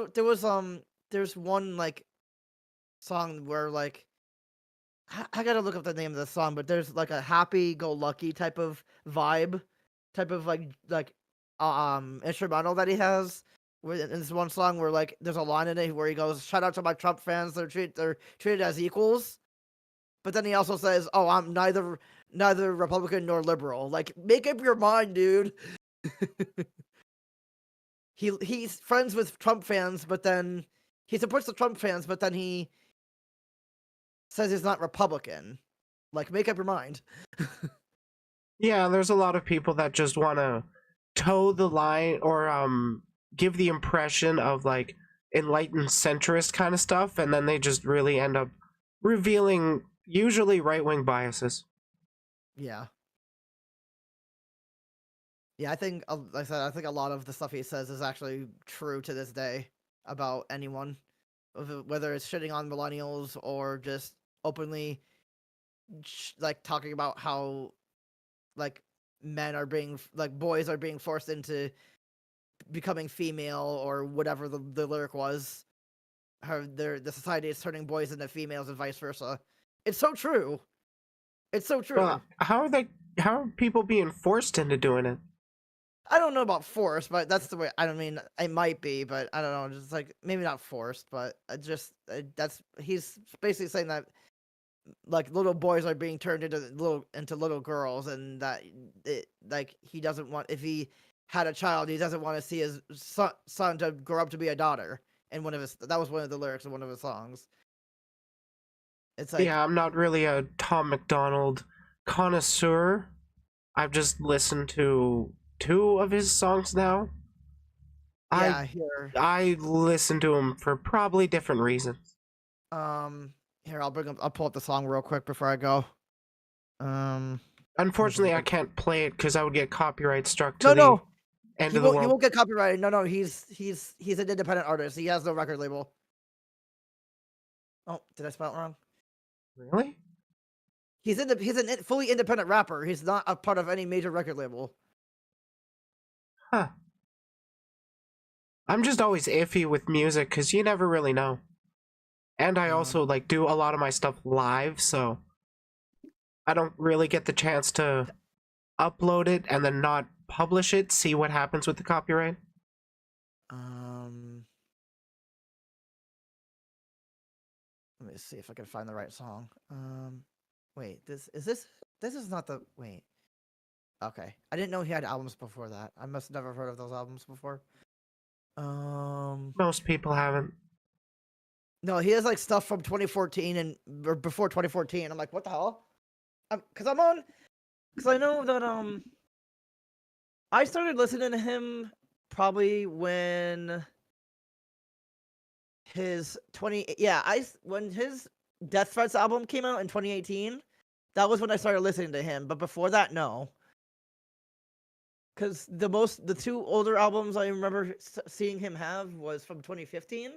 there's one like song where like I gotta look up the name of the song, but there's like a happy-go-lucky type of vibe, type of like instrumental that he has. In this one song where like there's a line in it where he goes, "Shout out to my Trump fans, they're treated as equals." But then he also says, "Oh, I'm neither neither Republican nor liberal. Like, make up your mind, dude. He's friends with Trump fans, but then he supports the Trump fans, but then he says he's not Republican. Like, make up your mind. Yeah, there's a lot of people that just want to toe the line or give the impression of like enlightened centrist kind of stuff, and then they just really end up revealing usually right-wing biases. Yeah. Yeah, I think, like I said, I think a lot of the stuff he says is actually true to this day about anyone, whether it's shitting on millennials or just openly, like, talking about how, like, boys are being forced into becoming female or whatever the lyric was. How the society is turning boys into females and vice versa. It's so true. It's so true. Well, how are people being forced into doing it? I don't know about forced, but that's the way. I don't mean it might be, but I don't know. Just like maybe not forced, but that's he's basically saying that like little boys are being turned into little girls, and that like he doesn't want, if he had a child, he doesn't want to see his son to grow up to be a daughter. And that was one of the lyrics in one of his songs. It's like, Yeah, I'm not really a Tom McDonald connoisseur. I've just listened to two of his songs now. I yeah, here, I listen to him for probably different reasons. here I'll pull up the song real quick before I go. Unfortunately, I can't play it because I would get copyright struck to No, the no, end he of the won't. He world. won't get copyrighted. No, no, he's an independent artist. He has no record label. Oh, did I spell it wrong? Really? He's a fully independent rapper. He's not a part of any major record label. Huh. I'm just always iffy with music because you never really know. And I also like do a lot of my stuff live, so I don't really get the chance to upload it and then not publish it, see what happens with the copyright. Let me see if I can find the right song. Wait, this is not the wait. Okay, I didn't know he had albums before that. I must have never heard of those albums before. Most people haven't. No, he has like stuff from 2014 and or before 2014. I'm like, what the hell? Because I know that I started listening to him probably when his when his Death Threats album came out in 2018. That was when I started listening to him, but before that, no. Because the two older albums I remember seeing him have was from 2015,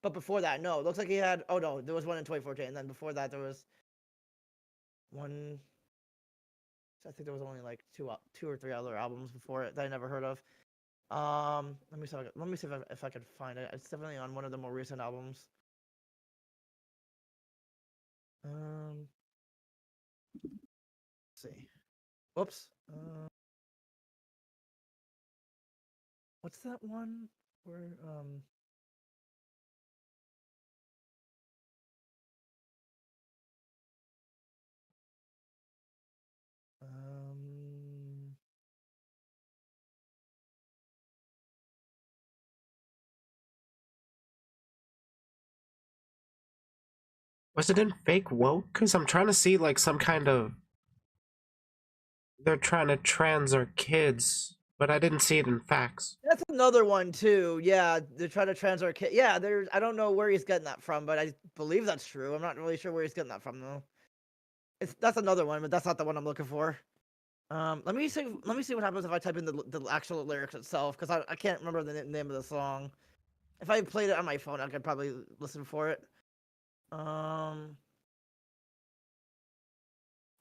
but before that, no. It looks like he had. Oh no, there was one in 2014, and then before that there was one. I think there was only like two or three other albums before it that I never heard of. Let me see if I can find it. It's definitely on one of the more recent albums. Let's see. Whoops. What's that one where Was it in Fake Woke? Because I'm trying to see like some kind of. They're trying to trans our kids, but I didn't see it in facts. That's another one too. Yeah, they're trying to transfer kid. Yeah, I don't know where he's getting that from, but I believe that's true. I'm not really sure where he's getting that from though. That's another one, but that's not the one I'm looking for. Let me see what happens if I type in the actual lyrics itself, because I can't remember the name of the song. If I played it on my phone, I could probably listen for it.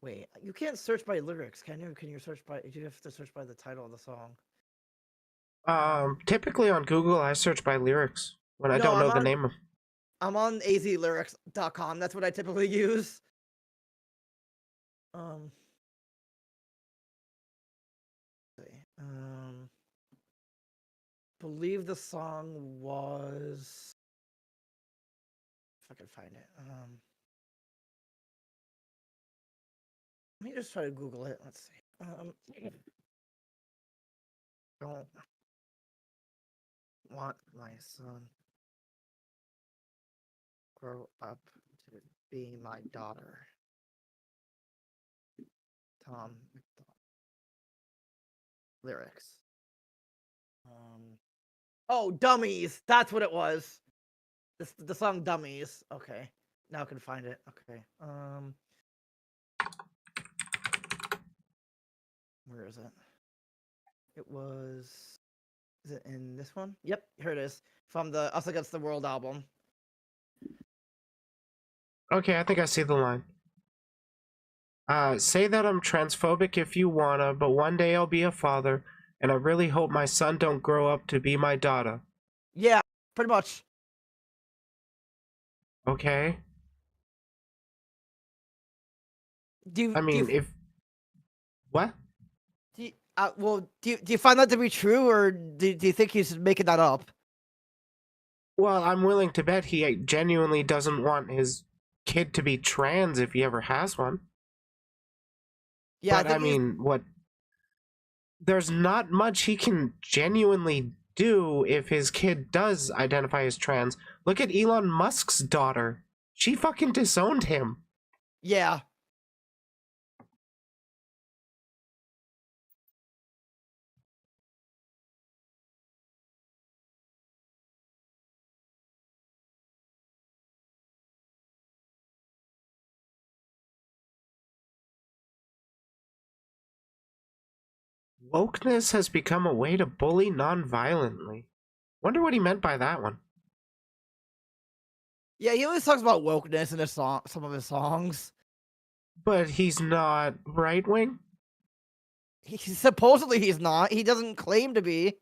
Wait, you can't search by lyrics, can you? Can you search by? You have to search by the title of the song. Typically on Google, I search by lyrics when I No, don't know the name of. I'm on azlyrics.com. That's what I typically use. Believe the song was. If I can find it. Let me just try to Google it. Let's see. Don't want my son grow up to be my daughter. Tom McDonald. Lyrics. Oh, Dummies. That's what it was. The song Dummies. Okay. Now I can find it. Okay. Where is it? It was. Is it in this one? Yep, here it is. From the Us Against the World album. Okay, I think I see the line. Say that I'm transphobic if you wanna, but one day I'll be a father, and I really hope my son don't grow up to be my daughter. Yeah, pretty much. Okay? I mean, if... What? do you find that to be true, or do you think he's making that up? Well, I'm willing to bet he genuinely doesn't want his kid to be trans if he ever has one. Yeah, But I mean, what? There's not much he can genuinely do if his kid does identify as trans. Look at Elon Musk's daughter. She fucking disowned him. Yeah. Wokeness has become a way to bully non-violently. Wonder what he meant by that one. Yeah, he always talks about wokeness in some of his songs. But he's not right-wing? Supposedly he's not. He doesn't claim to be.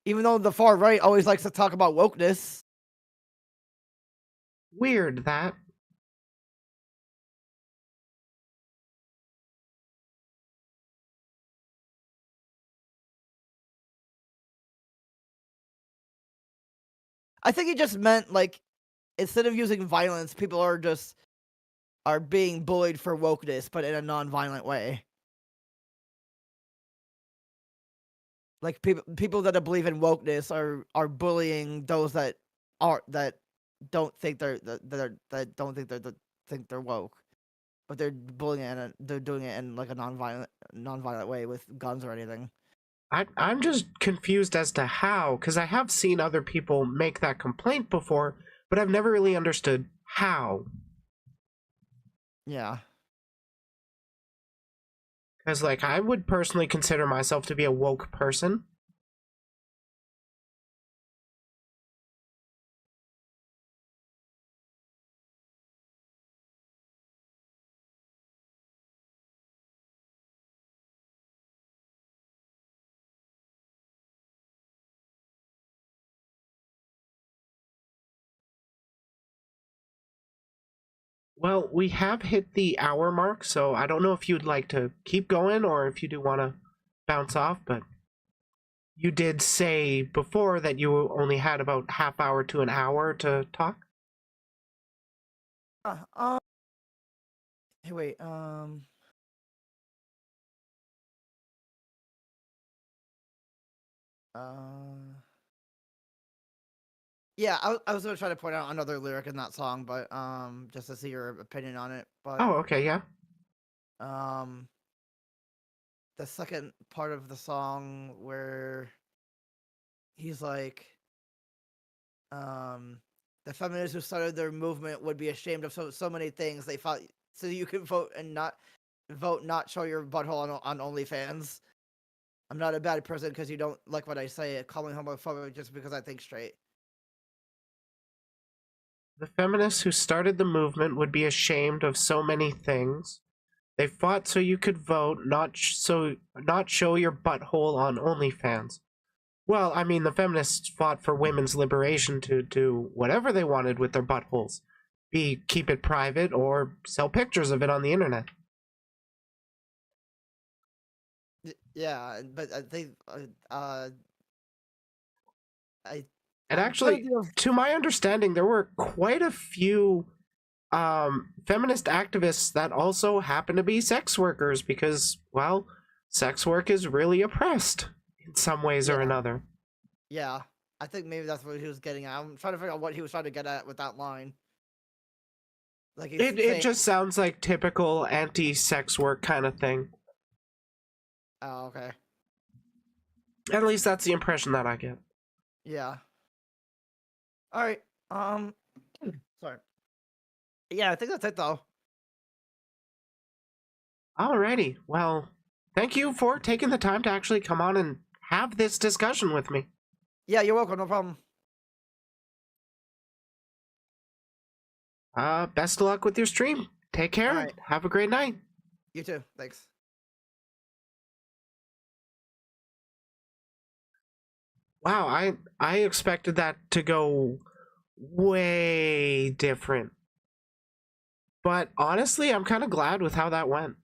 Even though the far right always likes to talk about wokeness. Weird, that. I think he just meant, like, instead of using violence, people are being bullied for wokeness, but in a non-violent way. Like, people that believe in wokeness are bullying those that don't think that don't think they're woke, but they're bullying it they're doing it in like a non-violent way with guns or anything. I'm just confused as to how, because I have seen other people make that complaint before, but I've never really understood how. Yeah. Because, like, I would personally consider myself to be a woke person. Well, we have hit the hour mark, so I don't know if you'd like to keep going or if you do want to bounce off, but you did say before that you only had about half hour to an hour to talk. Hey, wait. Yeah, I was gonna try to point out another lyric in that song, but just to see your opinion on it. But Oh, okay, yeah. the second part of the song where he's like, the feminists who started their movement would be ashamed of so many things they fought so you could vote not show your butthole on OnlyFans. I'm not a bad person because you don't like what I say. Calling homophobic just because I think straight. The feminists who started the movement would be ashamed of so many things. They fought so you could vote, not show your butthole on OnlyFans. Well, I mean, the feminists fought for women's liberation to do whatever they wanted with their buttholes, be keep it private or sell pictures of it on the internet. Yeah, but I think And actually, to my understanding, there were quite a few feminist activists that also happen to be sex workers because, well, sex work is really oppressed in some ways or Yeah. another. Yeah, I think maybe that's what he was getting at. I'm trying to figure out what he was trying to get at with that line. Like he's It saying, just sounds like typical anti-sex work kind of thing. "Oh, okay, At least that's the impression that I get. yeah, all right." Sorry. Yeah, I think that's it though. Alrighty, well, thank you for taking the time to actually come on and have this discussion with me. Yeah, you're welcome. No problem. Best of luck with your stream. Take care. All right, Have a great night. you too. Thanks. Wow, I expected that to go way different. But honestly, I'm kind of glad with how that went.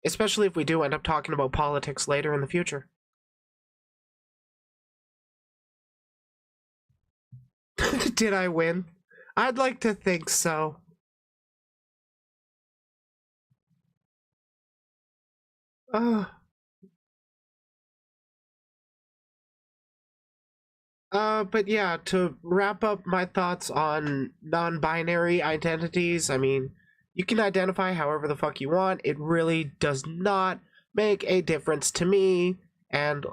Especially if we do end up talking about politics later in the future. Did I win? I'd like to think so. Uh, but yeah, to wrap up my thoughts on non-binary identities, I mean, you can identify however the fuck you want. It really does not make a difference to me, and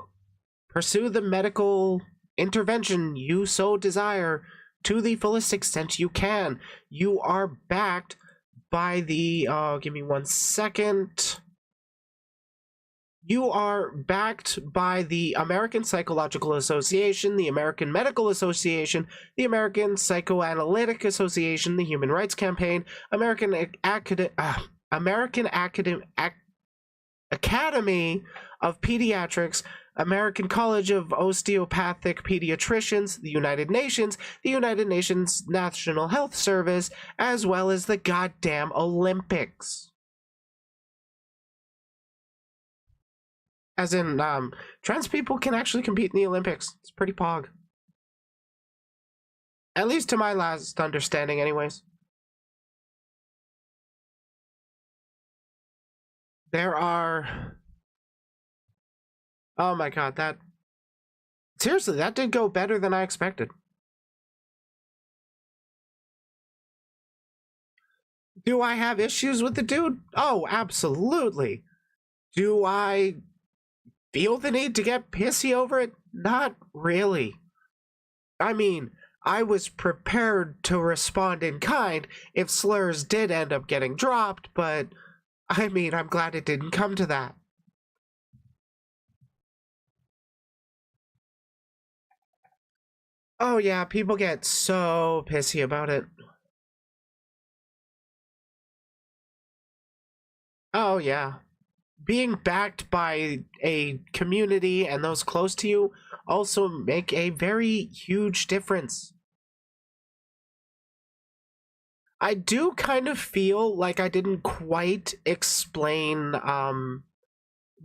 pursue the medical intervention you so desire to the fullest extent you can. You are backed by the, give me 1 second. You are backed by the American Psychological Association, the American Medical Association, the American Psychoanalytic Association, the Human Rights Campaign, American Academy of Pediatrics, American College of Osteopathic Pediatricians, the United Nations National Health Service, as well as the goddamn Olympics. As in, trans people can actually compete in the Olympics. It's pretty pog. At least to my last understanding, anyways. There are... Oh my god, that... Seriously, that did go better than I expected. Do I have issues with the dude? Oh, absolutely. Do I feel the need to get pissy over it? Not really. I mean, I was prepared to respond in kind if slurs did end up getting dropped, but I mean, I'm glad it didn't come to that. Oh yeah, people get so pissy about it. Oh yeah. Being backed by a community and those close to you also make a very huge difference. I do kind of feel like I didn't quite explain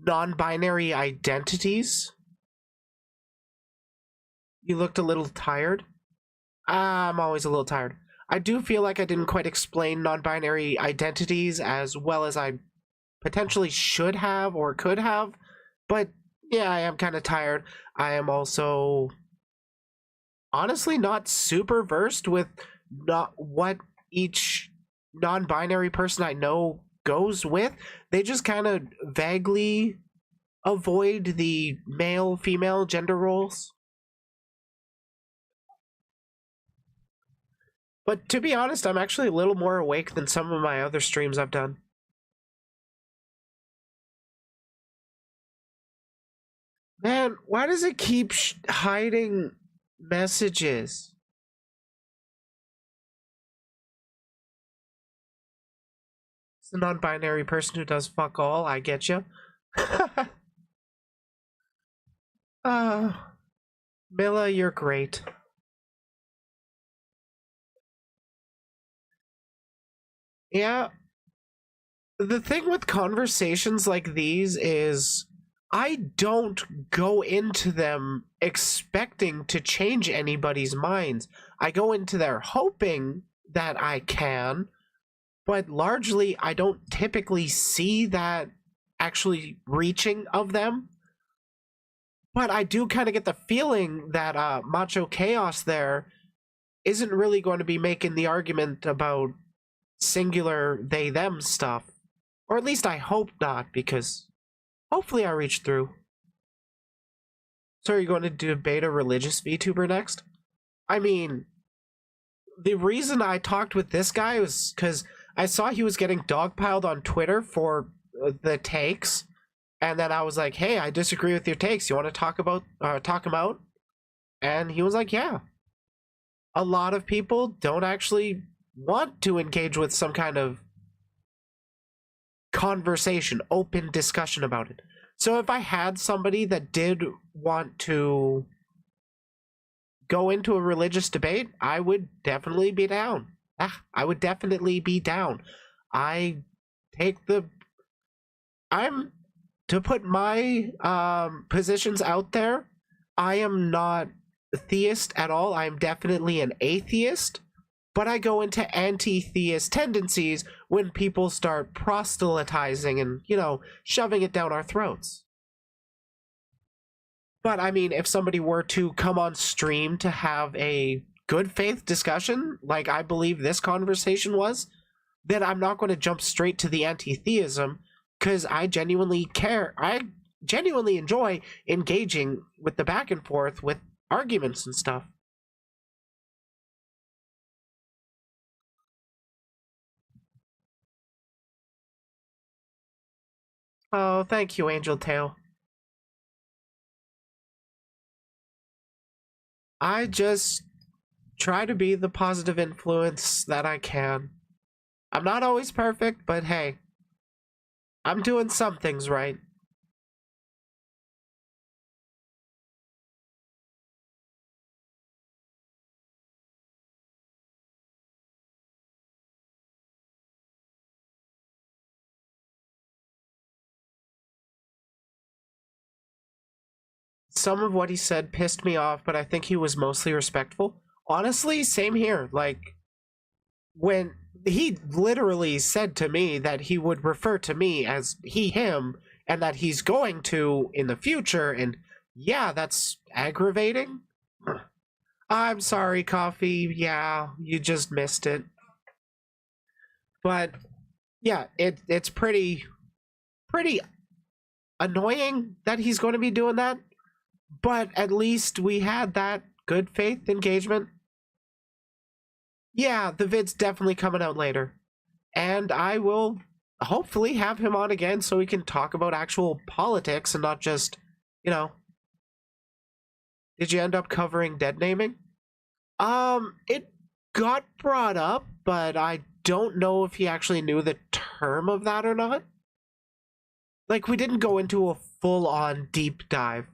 non-binary identities. You looked a little tired. I'm always a little tired. I do feel like I didn't quite explain non-binary identities as well as I potentially should have or could have, but yeah, I am kind of tired. I am also honestly not super versed with not what each non-binary person I know goes with. They just kind of vaguely avoid the male female gender roles. But to be honest, I'm actually a little more awake than some of my other streams I've done. Man, why does it keep hiding messages? It's the non-binary person who does fuck all, I get you. Mila, you're great. Yeah, the thing with conversations like these is I don't go into them expecting to change anybody's minds. I go into there hoping that I can, but largely I don't typically see that actually reaching of them. But I do kind of get the feeling that Macho Chaos there isn't really going to be making the argument about singular they them stuff. Or at least I hope not, because hopefully I reach through. So are you going to debate a religious VTuber next? I mean, the reason I talked with this guy was because I saw he was getting dogpiled on Twitter for the takes, and then I was like, "Hey, I disagree with your takes. You want to talk him out?" And he was like, "Yeah." A lot of people don't actually want to engage with some kind of conversation, open discussion about it. So if I had somebody that did want to go into a religious debate, I would definitely be down. I would definitely be down. I take the I'm to put my positions out there. I am not a theist at all. I'm definitely an atheist, but I go into anti-theist tendencies when people start proselytizing and, shoving it down our throats. But I mean, if somebody were to come on stream to have a good faith discussion, like I believe this conversation was, then I'm not going to jump straight to the anti-theism, because I genuinely care. I genuinely enjoy engaging with the back and forth with arguments and stuff. Oh, thank you, Angel Tail. I just try to be the positive influence that I can. I'm not always perfect, but hey, I'm doing some things right. Some of what he said pissed me off, but I think he was mostly respectful. Honestly, same here. Like, when he literally said to me that he would refer to me as he, him, and that he's going to in the future, and yeah, that's aggravating. I'm sorry, Coffee. Yeah, you just missed it. But yeah, it's pretty annoying that he's going to be doing that. But at least we had that good faith engagement. Yeah, the vid's definitely coming out later. And I will hopefully have him on again so we can talk about actual politics and not just, you know. Did you end up covering dead naming? It got brought up, but I don't know if he actually knew the term of that or not. Like, we didn't go into a full on deep dive.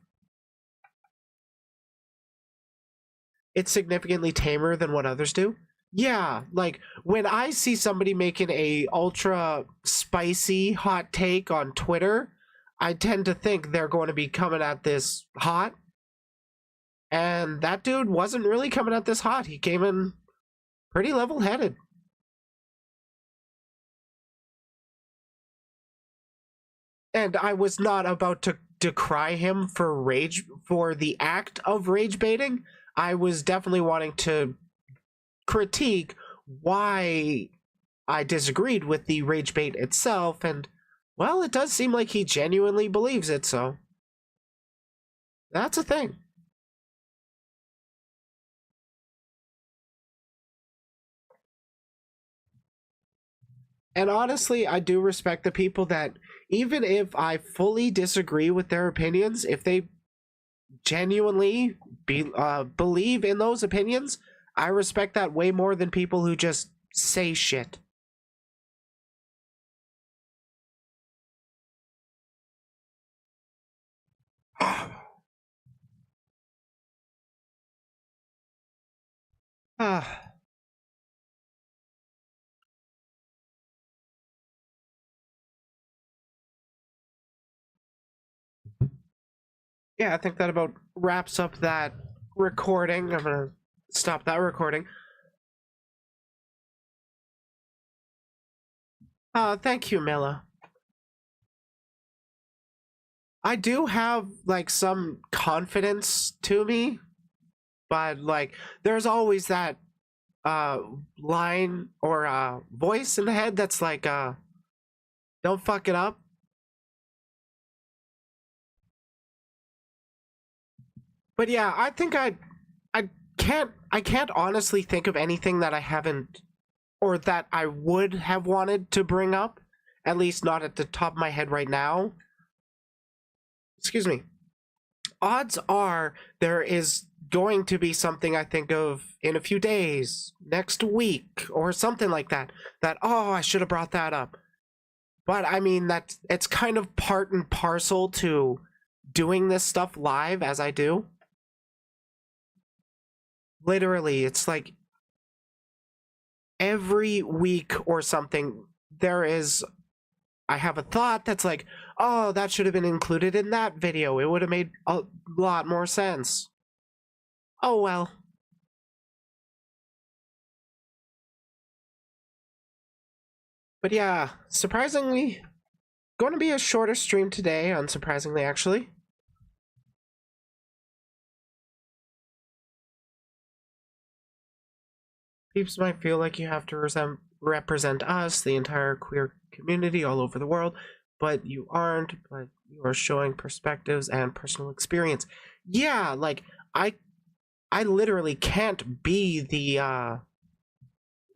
It's significantly tamer than what others do. Yeah, like when I see somebody making a ultra spicy hot take on Twitter, I tend to think they're going to be coming at this hot. And that dude wasn't really coming at this hot. He came in pretty level-headed. And I was not about to decry him for the act of rage baiting. I was definitely wanting to critique why I disagreed with the rage bait itself, and well, it does seem like he genuinely believes it, so that's a thing. And honestly, I do respect the people that, even if I fully disagree with their opinions, if they genuinely believe in those opinions, I respect that way more than people who just say shit. Ah, yeah, I think that about wraps up that recording. I'm gonna stop that recording. Thank you, Mila. I do have like some confidence to me, but like there's always that uh line or voice in the head that's like don't fuck it up. But yeah, I think I can't honestly think of anything that I haven't or that I would have wanted to bring up, at least not at the top of my head right now. Excuse me. Odds are there is going to be something I think of in a few days, next week, or something like that. That, oh, I should have brought that up. But I mean, that it's kind of part and parcel to doing this stuff live as I do. Literally, it's like every week or something, there is. I have a thought that's like, oh, that should have been included in that video. It would have made a lot more sense. Oh well. But yeah, surprisingly, going to be a shorter stream today, unsurprisingly, actually. Peeps might feel like you have to represent us, the entire queer community all over the world, but you aren't, but you are showing perspectives and personal experience. Yeah, like, I literally can't be the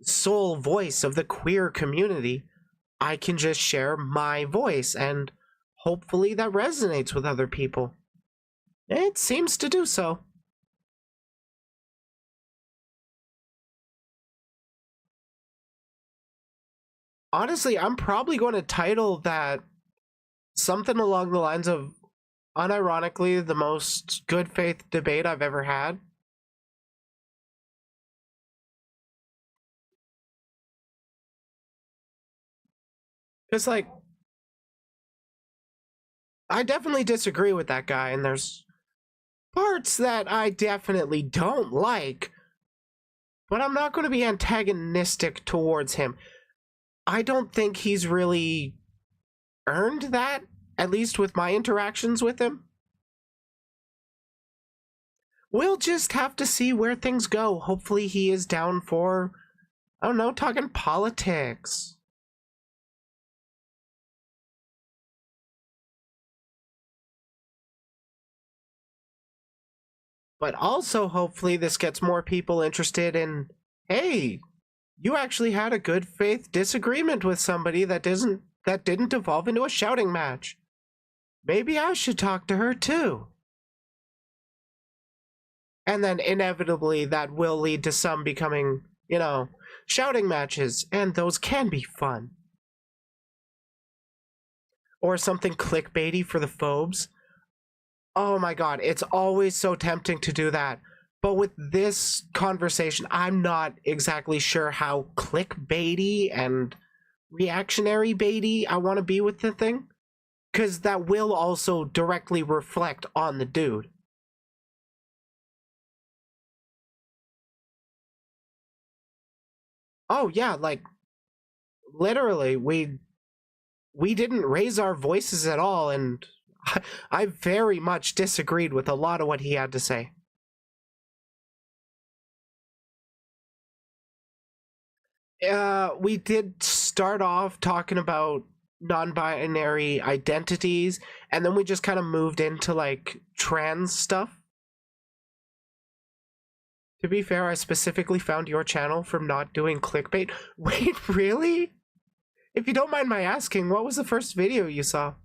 sole voice of the queer community. I can just share my voice, and hopefully that resonates with other people. It seems to do so. Honestly, I'm probably going to title that something along the lines of unironically the most good faith debate I've ever had. Because, like, I definitely disagree with that guy, and there's parts that I definitely don't like, but I'm not going to be antagonistic towards him. I don't think he's really earned that, at least with my interactions with him. We'll just have to see where things go. Hopefully, he is down for, I don't know, talking politics. But also, hopefully, this gets more people interested in, hey, you actually had a good faith disagreement with somebody that didn't evolve into a shouting match. Maybe I should talk to her too. And then inevitably that will lead to some becoming, shouting matches, and those can be fun. Or something clickbaity for the phobes. Oh my god, it's always so tempting to do that. But with this conversation, I'm not exactly sure how clickbaity and reactionary baity I want to be with the thing. Because that will also directly reflect on the dude. Oh yeah, like literally, we didn't raise our voices at all, and I very much disagreed with a lot of what he had to say. We did start off talking about non-binary identities, and then we just kind of moved into like trans stuff. To be fair, I specifically found your channel from not doing clickbait. Wait, really? If you don't mind my asking, what was the first video you saw?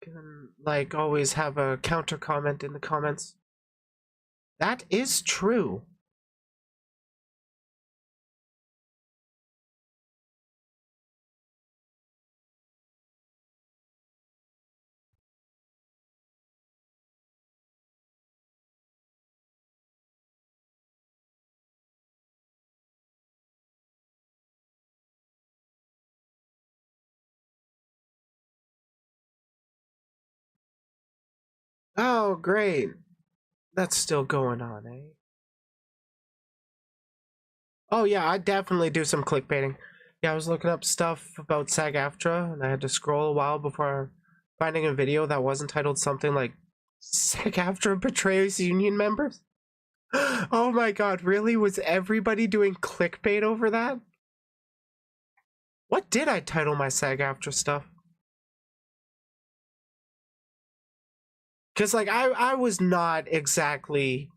Can, like, always have a counter comment in the comments. That is true. Oh, great. That's still going on, eh? Oh yeah, I definitely do some clickbaiting. Yeah, I was looking up stuff about SAG-AFTRA, and I had to scroll a while before finding a video that wasn't titled something like "SAG-AFTRA betrays union members." Oh my god, really? Was everybody doing clickbait over that? What did I title my SAG-AFTRA stuff? Because like I was not exactly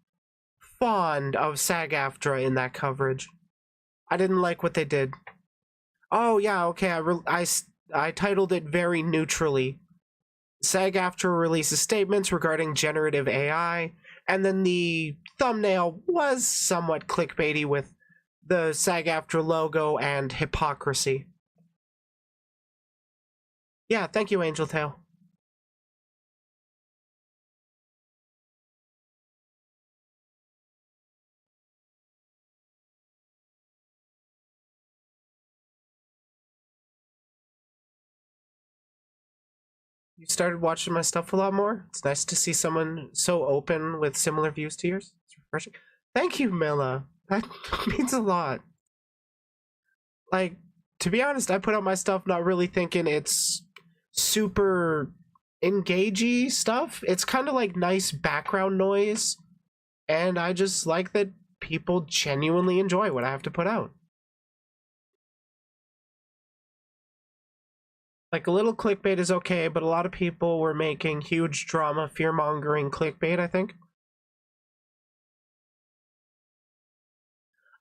fond of SAG-AFTRA in that coverage. I didn't like what they did. Oh yeah, okay. I titled it very neutrally. SAG-AFTRA releases statements regarding generative AI, and then the thumbnail was somewhat clickbaity with the SAG-AFTRA logo and hypocrisy. Yeah, thank you, Angel Tail. You started watching my stuff a lot more. It's nice to see someone so open with similar views to yours. It's refreshing. Thank you, Mila. That means a lot. Like, to be honest, I put out my stuff not really thinking it's super engagey stuff. It's kind of like nice background noise, and I just like that people genuinely enjoy what I have to put out. Like, a little clickbait is okay, but a lot of people were making huge drama, fear mongering clickbait, I think.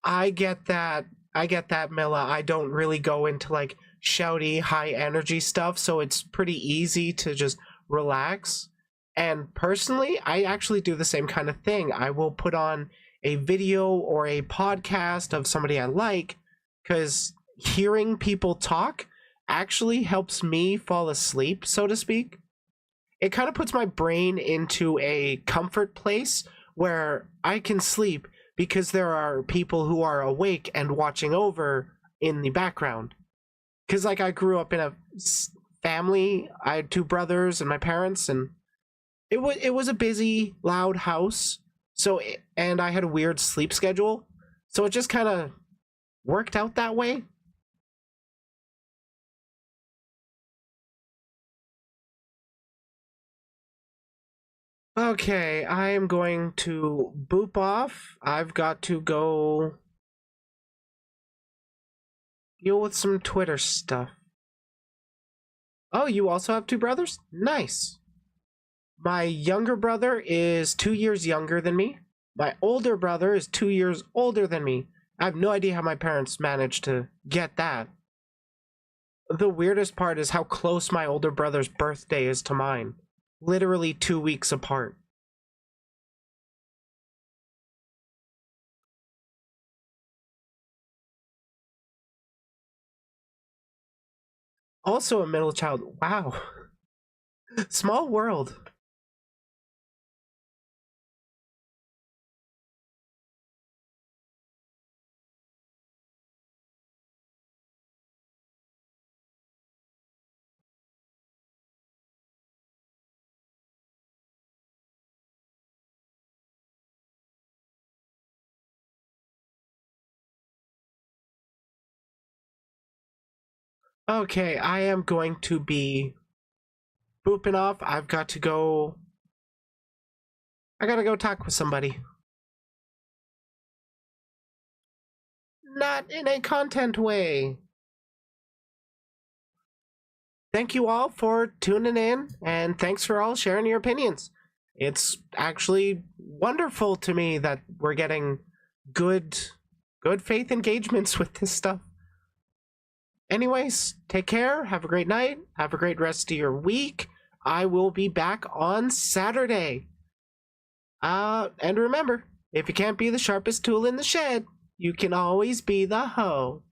I get that. I get that, Mila. I don't really go into like shouty, high energy stuff, so it's pretty easy to just relax. And personally, I actually do the same kind of thing. I will put on a video or a podcast of somebody I like, because hearing people talk actually helps me fall asleep, so to speak. It kind of puts my brain into a comfort place where I can sleep because there are people who are awake and watching over in the background. Because like I grew up in a family, I had two brothers and my parents, and it was a busy, loud house. And I had a weird sleep schedule, so it just kind of worked out that way. Okay, I am going to boop off. I've got to go deal with some Twitter stuff. Oh, you also have two brothers? Nice. My younger brother is 2 years younger than me. My older brother is 2 years older than me. I have no idea how my parents managed to get that. The weirdest part is how close my older brother's birthday is to mine. Literally 2 weeks apart. Also a middle child. Wow. Small world. Okay, I am going to be booping off. I've got to go. I gotta go talk with somebody. Not in a content way. Thank you all for tuning in, and thanks for all sharing your opinions. It's actually wonderful to me that we're getting good good faith engagements with this stuff. Anyways, take care, have a great night, have a great rest of your week. I will be back on Saturday. And remember, if you can't be the sharpest tool in the shed, you can always be the hoe.